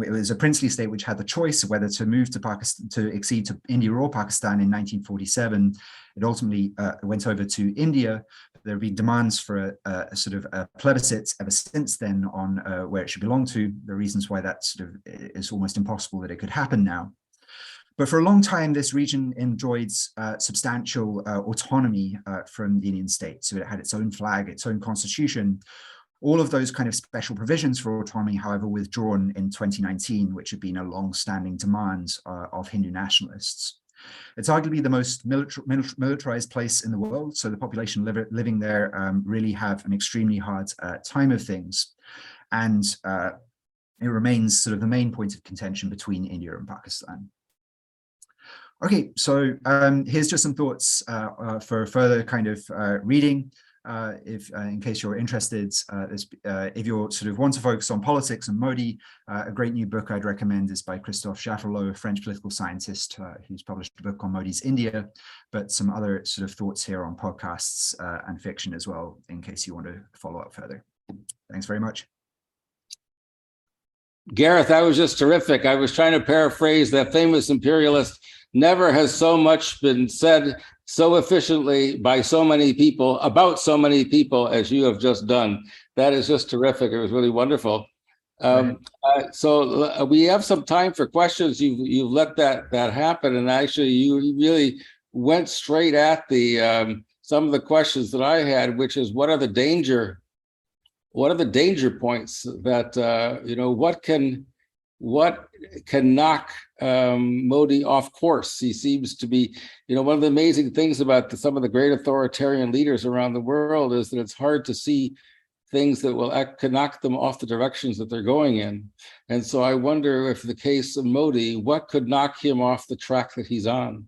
It was a princely state which had the choice of whether to move to Pakistan, to accede to India or Pakistan in 1947. It ultimately went over to India. There have been demands for a sort of a plebiscite ever since then on where it should belong to. The reasons why that sort of is almost impossible that it could happen now. But for a long time, this region enjoyed substantial autonomy from the Indian state. So it had its own flag, its own constitution. All of those kind of special provisions for autonomy, however, withdrawn in 2019, which had been a long-standing demand of Hindu nationalists. It's arguably the most militarized place in the world, so the population living there really have an extremely hard time of things. And it remains sort of the main point of contention between India and Pakistan. Okay, so here's just some thoughts for further kind of reading. In case you're interested, if you sort of want to focus on politics and Modi, a great new book I'd recommend is by Christophe Jaffrelot, a French political scientist who's published a book on Modi's India, but some other sort of thoughts here on podcasts and fiction as well, in case you want to follow up further. Thanks very much. Gareth, that was just terrific. I was trying to paraphrase that famous imperialist. Never has so much been said so efficiently by so many people about so many people as you have just done. That is just terrific. It was really wonderful. So we have some time for questions. You've let that happen, and actually you really went straight at the some of the questions that I had, which is what are the danger points that you know, what can knock Modi off course? He seems to be, you know, one of the amazing things about some of the great authoritarian leaders around the world is that it's hard to see things that can knock them off the directions that they're going in. And so I wonder if the case of Modi, what could knock him off the track that he's on?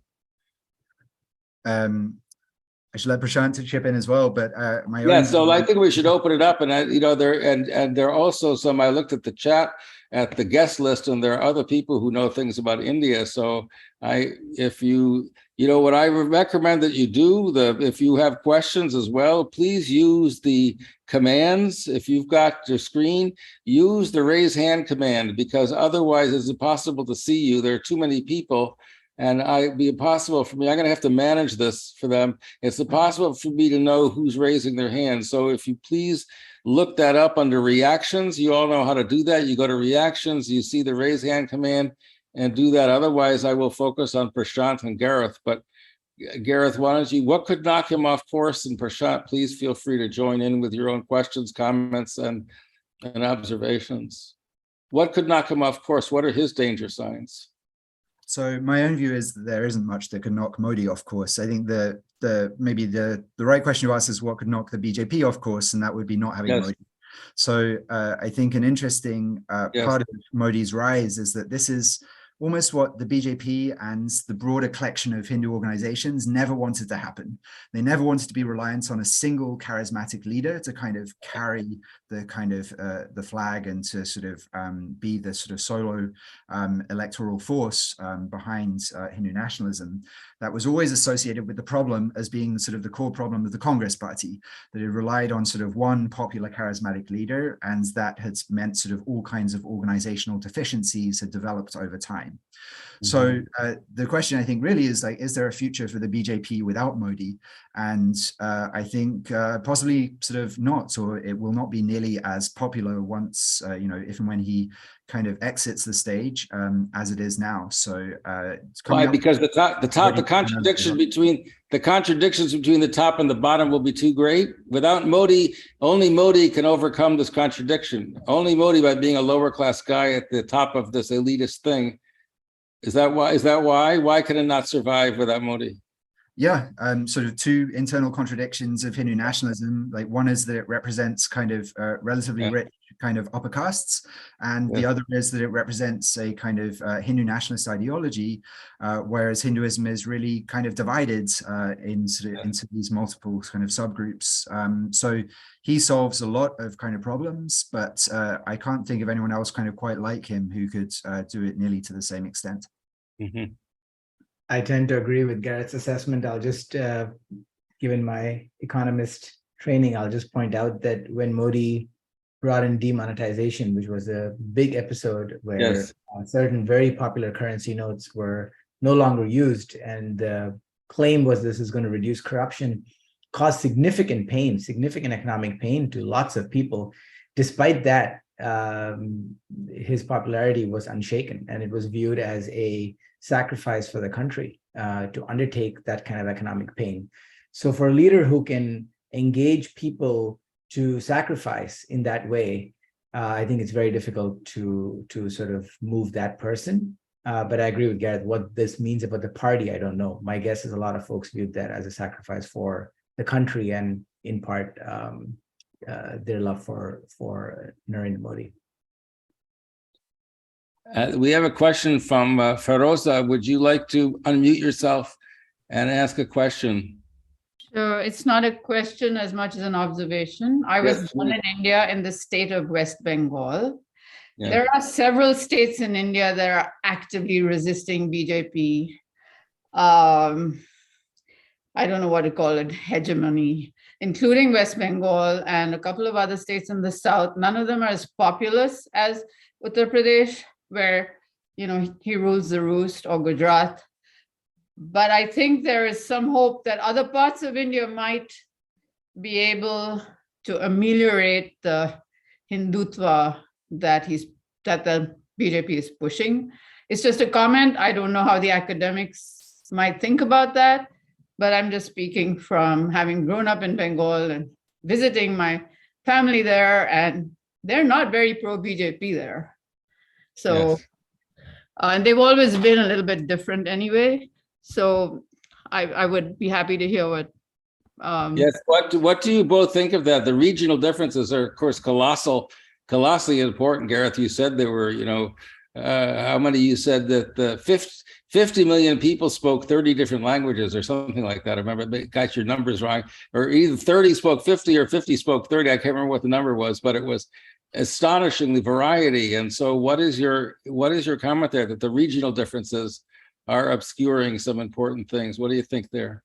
I should let Prashant to chip in as well, but my yeah. own. So I think we should open it up, and you know, there are also some. I looked at the chat at the guest list, and there are other people who know things about India. So if you know what I recommend that you do, if you have questions as well, please use the commands. If you've got your screen, use the raise hand command, because otherwise it's impossible to see you. There are too many people. And it'd be impossible for me. I'm going to have to manage this for them. It's impossible for me to know who's raising their hand. So if you please look that up under reactions, you all know how to do that. You go to reactions, you see the raise hand command, and do that. Otherwise, I will focus on Prashant and Gareth. But Gareth, what could knock him off course? And Prashant, please feel free to join in with your own questions, comments, and observations. What could knock him off course? What are his danger signs? So my own view is that there isn't much that could knock Modi off course. I think maybe the right question to ask is what could knock the BJP off course, and that would be not having Modi. So I think an interesting part of Modi's rise is that this is almost what the BJP and the broader collection of Hindu organizations never wanted to happen. They never wanted to be reliant on a single charismatic leader to kind of carry the kind of the flag and to sort of be the sort of solo electoral force behind Hindu nationalism. That was always associated with the problem as being sort of the core problem of the Congress party, that it relied on sort of one popular charismatic leader, and that had meant sort of all kinds of organizational deficiencies had developed over time. So the question, I think, really is like, is there a future for the BJP without Modi? And I think possibly sort of not, or it will not be nearly as popular once, you know, if and when he kind of exits the stage as it is now. So why? Because the contradictions between the top and the bottom will be too great. Without Modi, only Modi can overcome this contradiction. Only Modi, by being a lower class guy at the top of this elitist thing. Is that why? Why can it not survive without Modi? Yeah, sort of two internal contradictions of Hindu nationalism. Like one is that it represents kind of relatively rich kind of upper castes, and the other is that it represents a kind of Hindu nationalist ideology, whereas Hinduism is really kind of divided into these multiple kind of subgroups. So he solves a lot of kind of problems, but I can't think of anyone else kind of quite like him who could do it nearly to the same extent. Mm-hmm. I tend to agree with Gareth's assessment. I'll just, given my economist training, I'll just point out that when Modi brought in demonetization, which was a big episode where certain very popular currency notes were no longer used, and the claim was this is going to reduce corruption, caused significant pain, significant economic pain to lots of people. Despite that, his popularity was unshaken, and it was viewed as a sacrifice for the country to undertake that kind of economic pain. So for a leader who can engage people to sacrifice in that way, I think it's very difficult to sort of move that person. But I agree with Gareth. What this means about the party, I don't know. My guess is a lot of folks viewed that as a sacrifice for the country and in part their love for Narendra Modi. We have a question from Feroza. Would you like to unmute yourself and ask a question? Sure. It's not a question as much as an observation. I was born in India in the state of West Bengal. Yeah. There are several states in India that are actively resisting BJP. I don't know what to call it, hegemony, including West Bengal and a couple of other states in the south. None of them are as populous as Uttar Pradesh, where, you know, he rules the roost, or Gujarat. But I think there is some hope that other parts of India might be able to ameliorate the Hindutva that the BJP is pushing. It's just a comment. I don't know how the academics might think about that, but I'm just speaking from having grown up in Bengal and visiting my family there, and they're not very pro-BJP there. So, and they've always been a little bit different anyway. So I would be happy to hear what. Yes, what do you both think of that? The regional differences are, of course, colossally important. Gareth, you said there were, you know, how many you said that the 50 million people spoke 30 different languages or something like that. I remember, got your numbers wrong, or either 30 spoke 50 or 50 spoke 30. I can't remember what the number was, but it was astonishingly variety. And so what is your comment there, that the regional differences are obscuring some important things? What do you think there?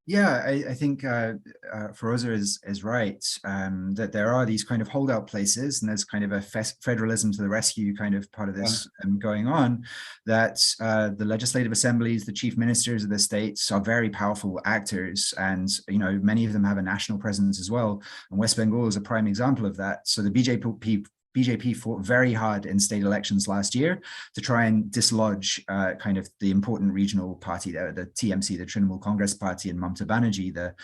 Yeah, I think Feroza is right, that there are these kind of holdout places, and there's kind of a federalism to the rescue kind of part of this going on, that the legislative assemblies, the chief ministers of the states are very powerful actors, and, you know, many of them have a national presence as well. And West Bengal is a prime example of that. So the BJP fought very hard in state elections last year to try and dislodge kind of the important regional party there, the TMC, the Trinamool Congress Party, and Mamata Banerjee, the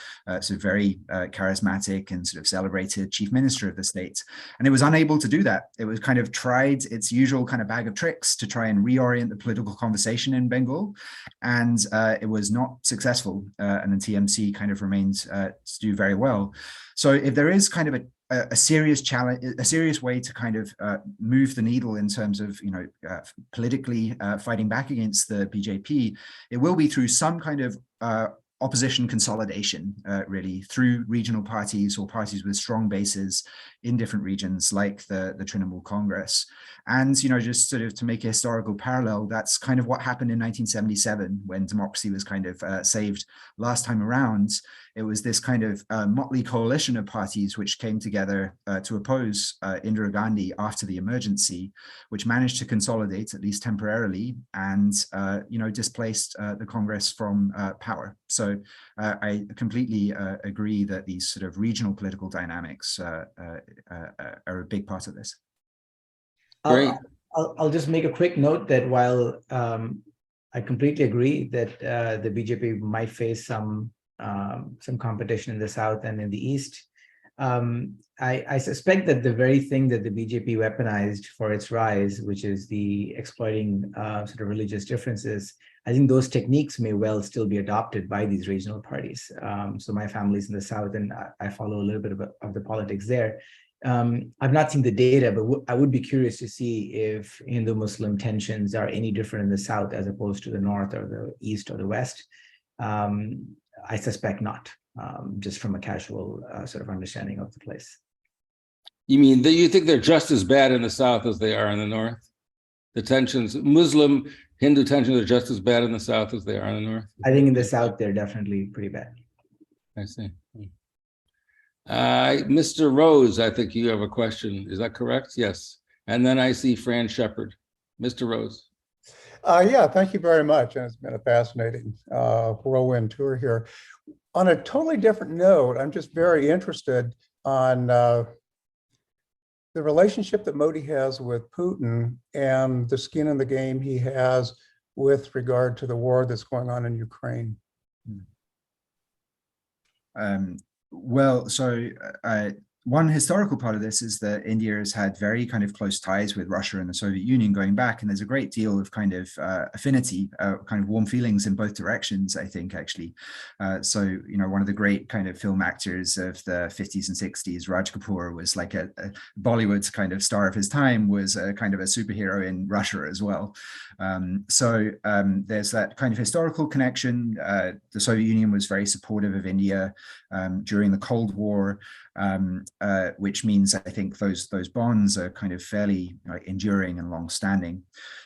sort of very charismatic and sort of celebrated chief minister of the state. And it was unable to do that. It was kind of tried its usual kind of bag of tricks to try and reorient the political conversation in Bengal. And it was not successful. And the TMC kind of remained to do very well. So if there is kind of a serious challenge, a serious way to kind of move the needle in terms of, you know, politically fighting back against the BJP, it will be through some kind of opposition consolidation, really, through regional parties or parties with strong bases in different regions, like the Trinamool Congress. And, you know, just sort of to make a historical parallel, that's kind of what happened in 1977 when democracy was kind of saved last time around. It was this kind of motley coalition of parties which came together to oppose Indira Gandhi after the emergency, which managed to consolidate, at least temporarily, and, you know, displaced the Congress from power. So I completely agree that these sort of regional political dynamics are a big part of this. I'll just make a quick note that while I completely agree that the BJP might face some competition in the South and in the East, I suspect that the very thing that the BJP weaponized for its rise, which is the exploiting sort of religious differences, I think those techniques may well still be adopted by these regional parties. So my family's in the South, and I follow a little bit of the politics there. I've not seen the data, but I would be curious to see if Hindu-Muslim tensions are any different in the South as opposed to the North or the East or the West. I suspect not, just from a casual sort of understanding of the place. You mean that you think they're just as bad in the South as they are in the North? The tensions, Muslim-Hindu tensions are just as bad in the South as they are in the North? I think in the South, they're definitely pretty bad. I see. Mr. Rose, I think you have a question. Is that correct? Yes. And then I see Fran Shepard. Mr. Rose. Yeah, thank you very much. And it's been a fascinating whirlwind tour here. On a totally different note, I'm just very interested on the relationship that Modi has with Putin and the skin in the game he has with regard to the war that's going on in Ukraine. Well, so one historical part of this is that India has had very kind of close ties with Russia and the Soviet Union going back, and there's a great deal of kind of affinity, kind of warm feelings in both directions, I think, actually. So, you know, one of the great kind of film actors of the 50s and 60s, Raj Kapoor, was like a Bollywood kind of star of his time, was a kind of a superhero in Russia as well. So there's that kind of historical connection. The Soviet Union was very supportive of India during the Cold War, which means I think those bonds are kind of fairly enduring and long-standing.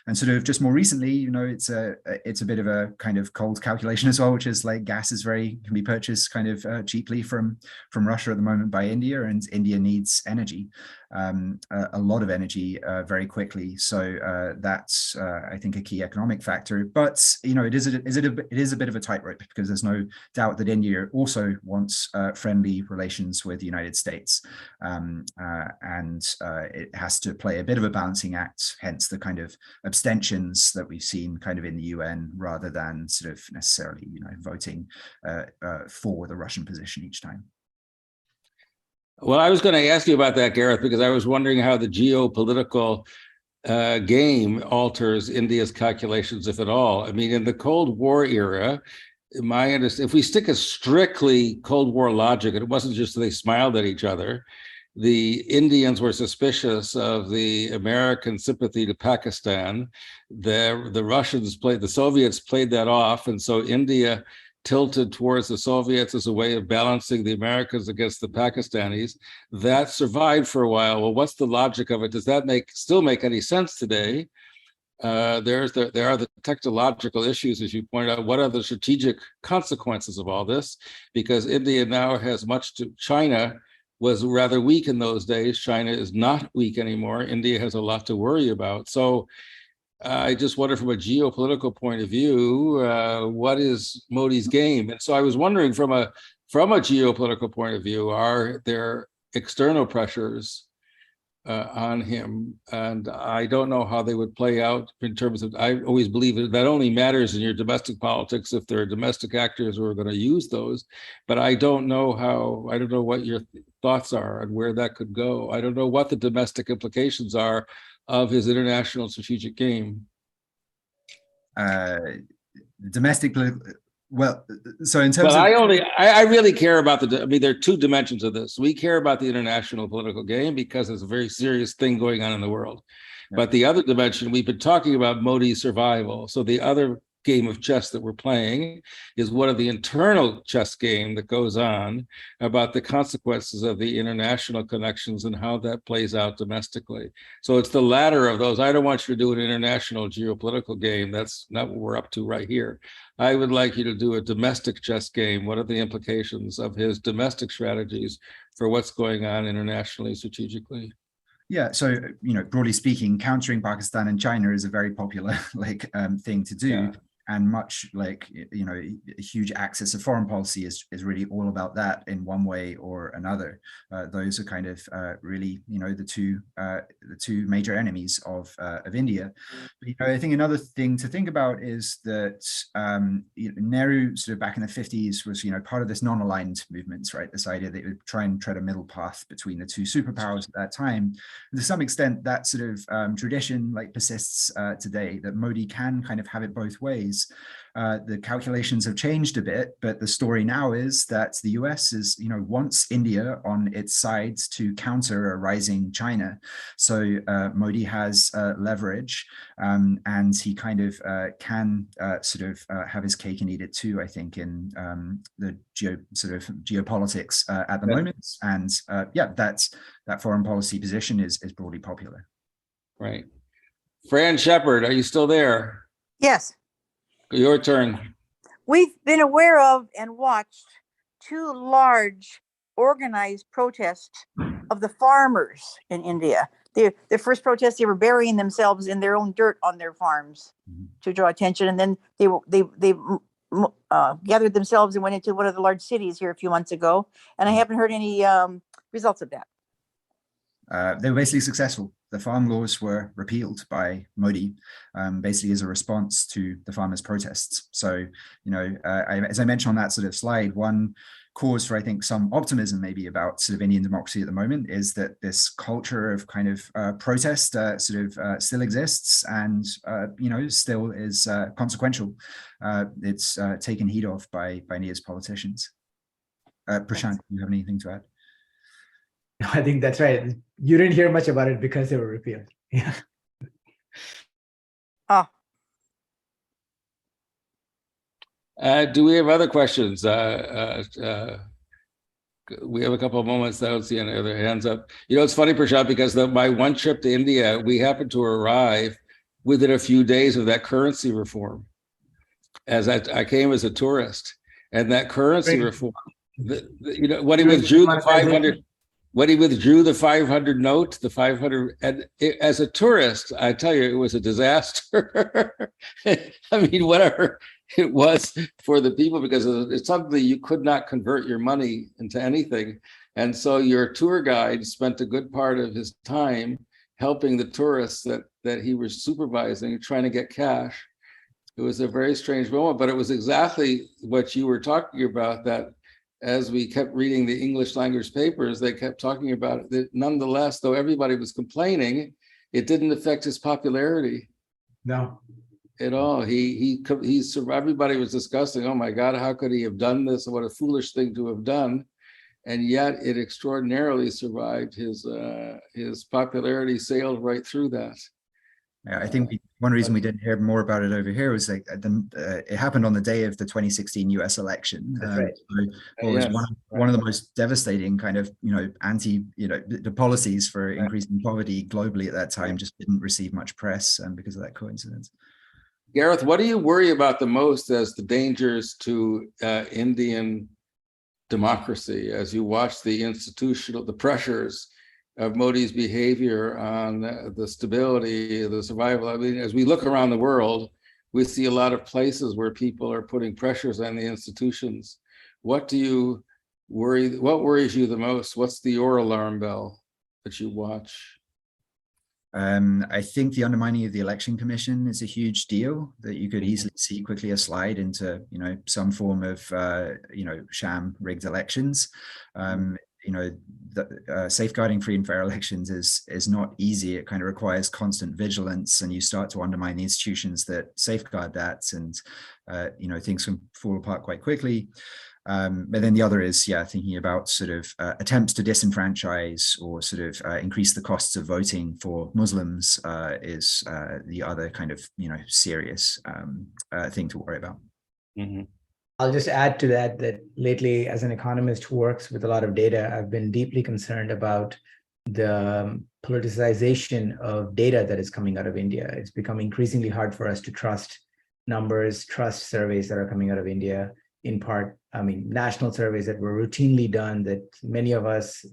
And sort of just more recently, you know, it's a bit of a kind of cold calculation as well, which is like gas can be purchased kind of cheaply from Russia at the moment by India, and India needs energy, a lot of energy very quickly. So that's I think a key economic factor. But you know, it is a bit of a tightrope, because there's no doubt that India also wants friendly relations with the United States, and it has to play a bit of a balancing act. Hence the kind of abstentions that we've seen kind of in the UN, rather than sort of necessarily, you know, voting for the Russian position each time. Well, I was going to ask you about that, Gareth, because I was wondering how the geopolitical game alters India's calculations, if at all. I mean, in the Cold War era, my understanding, if we stick a strictly Cold War logic, and it wasn't just they smiled at each other, the Indians were suspicious of the American sympathy to Pakistan. The Soviets played that off, and so India tilted towards the Soviets as a way of balancing the Americans against the Pakistanis. That survived for a while. Well, what's the logic of it? Does that still make any sense today? There are the technological issues, as you pointed out. What are the strategic consequences of all this? Because India now has much to China was rather weak in those days. China is not weak anymore. India has a lot to worry about. So I just wonder, from a geopolitical point of view, what is Modi's game? And so I was wondering, from a geopolitical point of view, are there external pressures on him? And I don't know how they would play out in terms of, I always believe that only matters in your domestic politics if there are domestic actors who are going to use those. But I don't know what your thoughts are on where that could go. I don't know what the domestic implications are of his international strategic game. Domestic, well, so in terms of, I really care about there are two dimensions of this. We care about the international political game because it's a very serious thing going on in the world. Yeah. But the other dimension, we've been talking about Modi's survival. So the other game of chess that we're playing is one of the internal chess game that goes on about the consequences of the international connections and how that plays out domestically. So it's the latter of those. I don't want you to do an international geopolitical game. That's not what we're up to right here. I would like you to do a domestic chess game. What are the implications of his domestic strategies for what's going on internationally, strategically? Yeah, so, you know, broadly speaking, countering Pakistan and China is a very popular thing to do. Yeah. and much like, you know, a huge axis of foreign policy is really all about that in one way or another. Those are kind of really, you know, the two major enemies of India. But, you know, I think another thing to think about is that Nehru, sort of back in the 50s, was, you know, part of this non-aligned movement, right? This idea that it would try and tread a middle path between the two superpowers at that time. And to some extent, that sort of tradition like persists today, that Modi can kind of have it both ways. The calculations have changed a bit, but the story now is that the US is, you know, wants India on its side to counter a rising China. So Modi has leverage, and he kind of can sort of have his cake and eat it too, I think, in the geopolitics at the moment. And yeah, that foreign policy position is broadly popular. Right. Fran Shepard, are you still there? Yes, Your turn. we've been aware of and watched two large organized protests of the farmers in India. Their first protest, they were burying themselves in their own dirt on their farms to draw attention, and then they gathered themselves and went into one of the large cities here a few months ago, and I haven't heard any results of that. They were basically successful. The farm laws were repealed by Modi, basically as a response to the farmers' protests. So, you know, as I mentioned on that sort of slide, one cause for, I think, some optimism maybe about sort of Indian democracy at the moment is that this culture of kind of protest still exists, and you know, still is consequential. It's taken heed of by India's politicians. Prashant, do you have anything to add? I think that's right. You didn't hear much about it because they were repealed. Yeah. Oh, Do we have other questions? We have a couple of moments. I don't see any other hands up. You know, it's funny, Prashant, because my one trip to India, we happened to arrive within a few days of that currency reform. As I came as a tourist, and that currency reform, you know, when he withdrew the 500. When he withdrew the 500 note, the 500, and as a tourist, I tell you, it was a disaster. I mean, whatever it was for the people, because it's something you could not convert your money into anything. And so your tour guide spent a good part of his time helping the tourists that he was supervising, trying to get cash. It was a very strange moment, but it was exactly what you were talking about, that as we kept reading the English language papers, they kept talking about it, that nonetheless, though everybody was complaining, it didn't affect his popularity. No. At all. He everybody was discussing, oh my God, how could he have done this? What a foolish thing to have done. And yet it extraordinarily survived. His popularity sailed right through that. Yeah, I think one reason we didn't hear more about it over here was like it happened on the day of the 2016 US election. That's right. So it was one of the most devastating kind of, you know, the policies for increasing poverty globally at that time just didn't receive much press because of that coincidence. Gareth, what do you worry about the most as the dangers to Indian democracy as you watch the pressures of Modi's behavior on the stability, the survival? I mean, as we look around the world, we see a lot of places where people are putting pressures on the institutions. What worries you the most? What's your alarm bell that you watch? I think the undermining of the election commission is a huge deal that you could easily see quickly a slide into, you know, some form of, you know, sham rigged elections. You know, safeguarding free and fair elections is not easy. It kind of requires constant vigilance, and you start to undermine the institutions that safeguard that, and you know, things can fall apart quite quickly. But then the other is, thinking about sort of attempts to disenfranchise or sort of increase the costs of voting for Muslims is the other kind of, you know, serious thing to worry about. Mm-hmm. I'll just add to that lately, as an economist who works with a lot of data, I've been deeply concerned about the politicization of data that is coming out of India. It's become increasingly hard for us to trust numbers, trust surveys that are coming out of India, in part, I mean, national surveys that were routinely done that many of us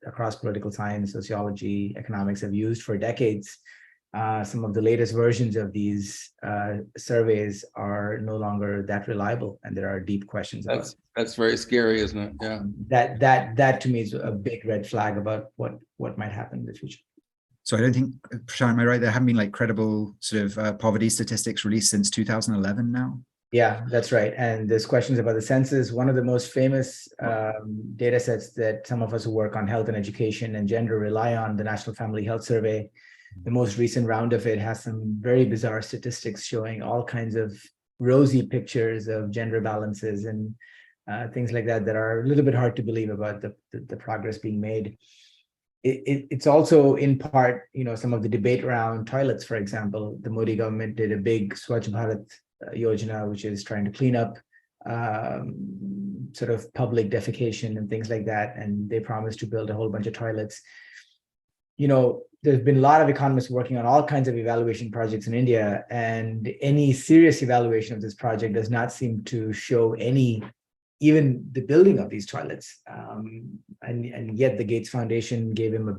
across political science, sociology, economics have used for decades. some of the latest versions of these surveys are no longer that reliable, and there are deep questions about it. That's very scary, isn't it? Yeah. That to me is a big red flag about what might happen in the future. So I don't think, Prashant, am I right? There haven't been like credible sort of poverty statistics released since 2011 now. Yeah, that's right. And there's questions about the census. One of the most famous data sets that some of us who work on health and education and gender rely on, the National Family Health Survey. The most recent round of it has some very bizarre statistics showing all kinds of rosy pictures of gender balances and things like that are a little bit hard to believe about the progress being made. It's also in part, some of the debate around toilets, for example. The Modi government did a big Swachh Bharat Yojana, which is trying to clean up sort of public defecation and things like that. And they promised to build a whole bunch of toilets. There's been a lot of economists working on all kinds of evaluation projects in India, and any serious evaluation of this project does not seem to show even the building of these toilets. And yet the Gates Foundation gave Modi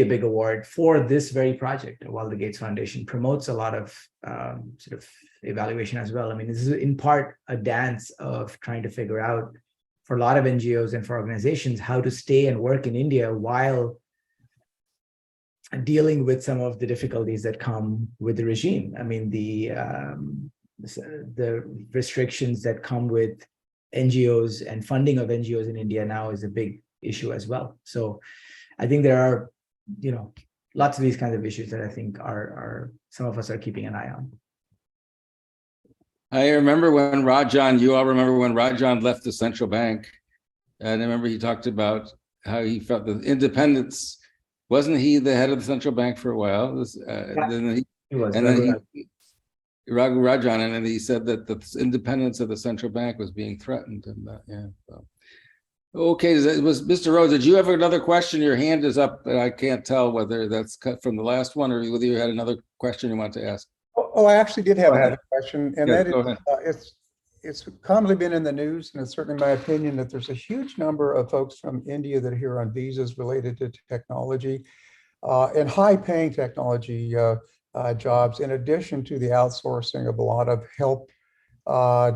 a big award for this very project, while the Gates Foundation promotes a lot of sort of evaluation as well. I mean, this is in part a dance of trying to figure out, for a lot of NGOs and for organizations, how to stay and work in India while dealing with some of the difficulties that come with the regime. I mean, the restrictions that come with NGOs and funding of NGOs in India now is a big issue as well. So I think there are, lots of these kinds of issues that I think are some of us are keeping an eye on. I remember when you all remember when Rajan left the central bank. And I remember he talked about how he felt the independence. Wasn't he the head of the central bank for a while? Then he was. And then Raghu Rajan, and then he said that the independence of the central bank was being threatened. And so. Okay, Mr. Rose, did you have another question? Your hand is up, and I can't tell whether that's cut from the last one or whether you had another question you want to ask. Oh, I actually did have another question, and Yeah, that is, it's commonly been in the news, and it's certainly my opinion that there's a huge number of folks from India that are here on visas related to technology and high-paying technology jobs, in addition to the outsourcing of a lot of help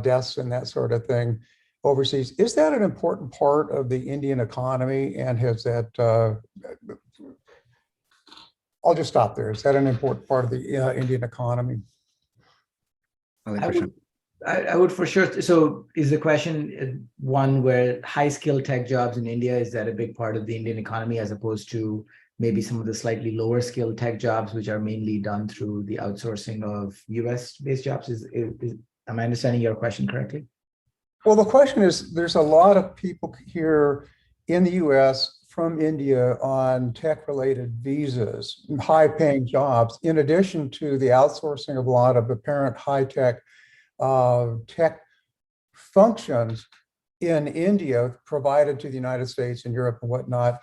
desks and that sort of thing overseas. Is that an important part of the Indian economy? And has that, I'll just stop there. Is that an important part of the Indian economy? I would for sure. So is the question one where high-skilled tech jobs in India, is that a big part of the Indian economy, as opposed to maybe some of the slightly lower skilled tech jobs, which are mainly done through the outsourcing of US-based jobs? Am I understanding your question correctly? Well, the question is, there's a lot of people here in the US from India on tech-related visas, high-paying jobs, in addition to the outsourcing of a lot of apparent high-tech tech functions in India provided to the United States and Europe and whatnot.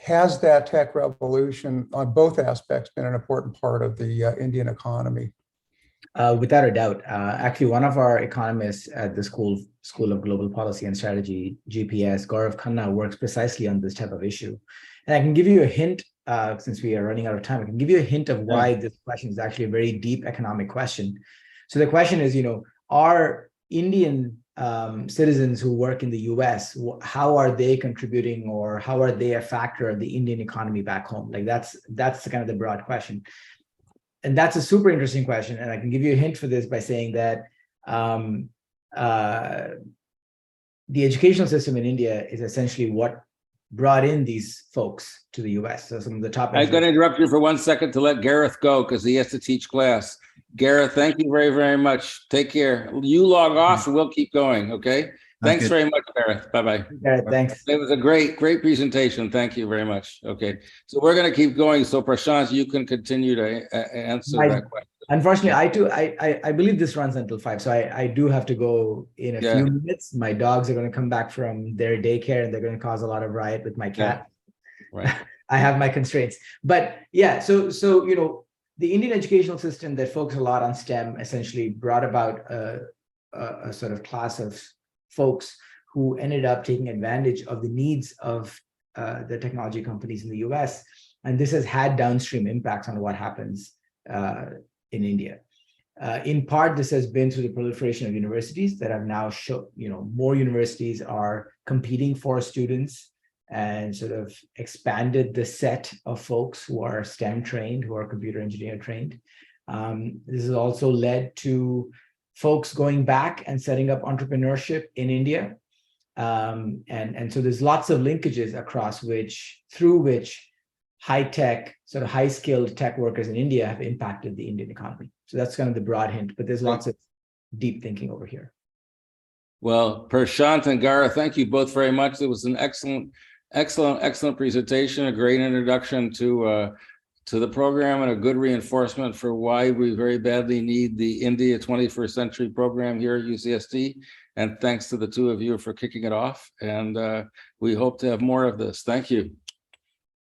Has that tech revolution on both aspects been an important part of the Indian economy? Without a doubt. Actually, one of our economists at the School of Global Policy and Strategy, GPS, Gaurav Khanna, works precisely on this type of issue. And I can give you a hint, since we are running out of time, I can give you a hint of why this question is actually a very deep economic question. So the question is, are Indian citizens who work in the US, how are they contributing, or how are they a factor of the Indian economy back home? Like that's kind of the broad question. And that's a super interesting question. And I can give you a hint for this by saying that the educational system in India is essentially what brought in these folks to the US. So some of the top— I'm going to interrupt you for 1 second to let Gareth go, because he has to teach class. Gareth, thank you very, very much. Take care. You log off and we'll keep going, okay? Thanks very much, Gareth. Bye-bye. Gareth, thanks. It was a great presentation. Thank you very much. Okay, so we're going to keep going. So Prashant, you can continue to answer that question. Unfortunately, I believe this runs until 5, so I do have to go in a few minutes. My dogs are going to come back from their daycare, and they're going to cause a lot of riot with my cat. Right. I have my constraints, but so the Indian educational system that focuses a lot on STEM essentially brought about a sort of class of folks who ended up taking advantage of the needs of the technology companies in the US And this has had downstream impacts on what happens in India. In part, this has been through the proliferation of universities that have now shown, more universities are competing for students and sort of expanded the set of folks who are STEM trained, who are computer engineer trained. This has also led to folks going back and setting up entrepreneurship in India. And so there's lots of linkages through which high-tech, sort of high-skilled tech workers in India have impacted the Indian economy. So that's kind of the broad hint, but there's lots of deep thinking over here. Well, Prashant and Gareth, thank you both very much. It was an excellent presentation, a great introduction to the program, and a good reinforcement for why we very badly need the India 21st Century program here at UCSD. And thanks to the two of you for kicking it off. And we hope to have more of this. Thank you.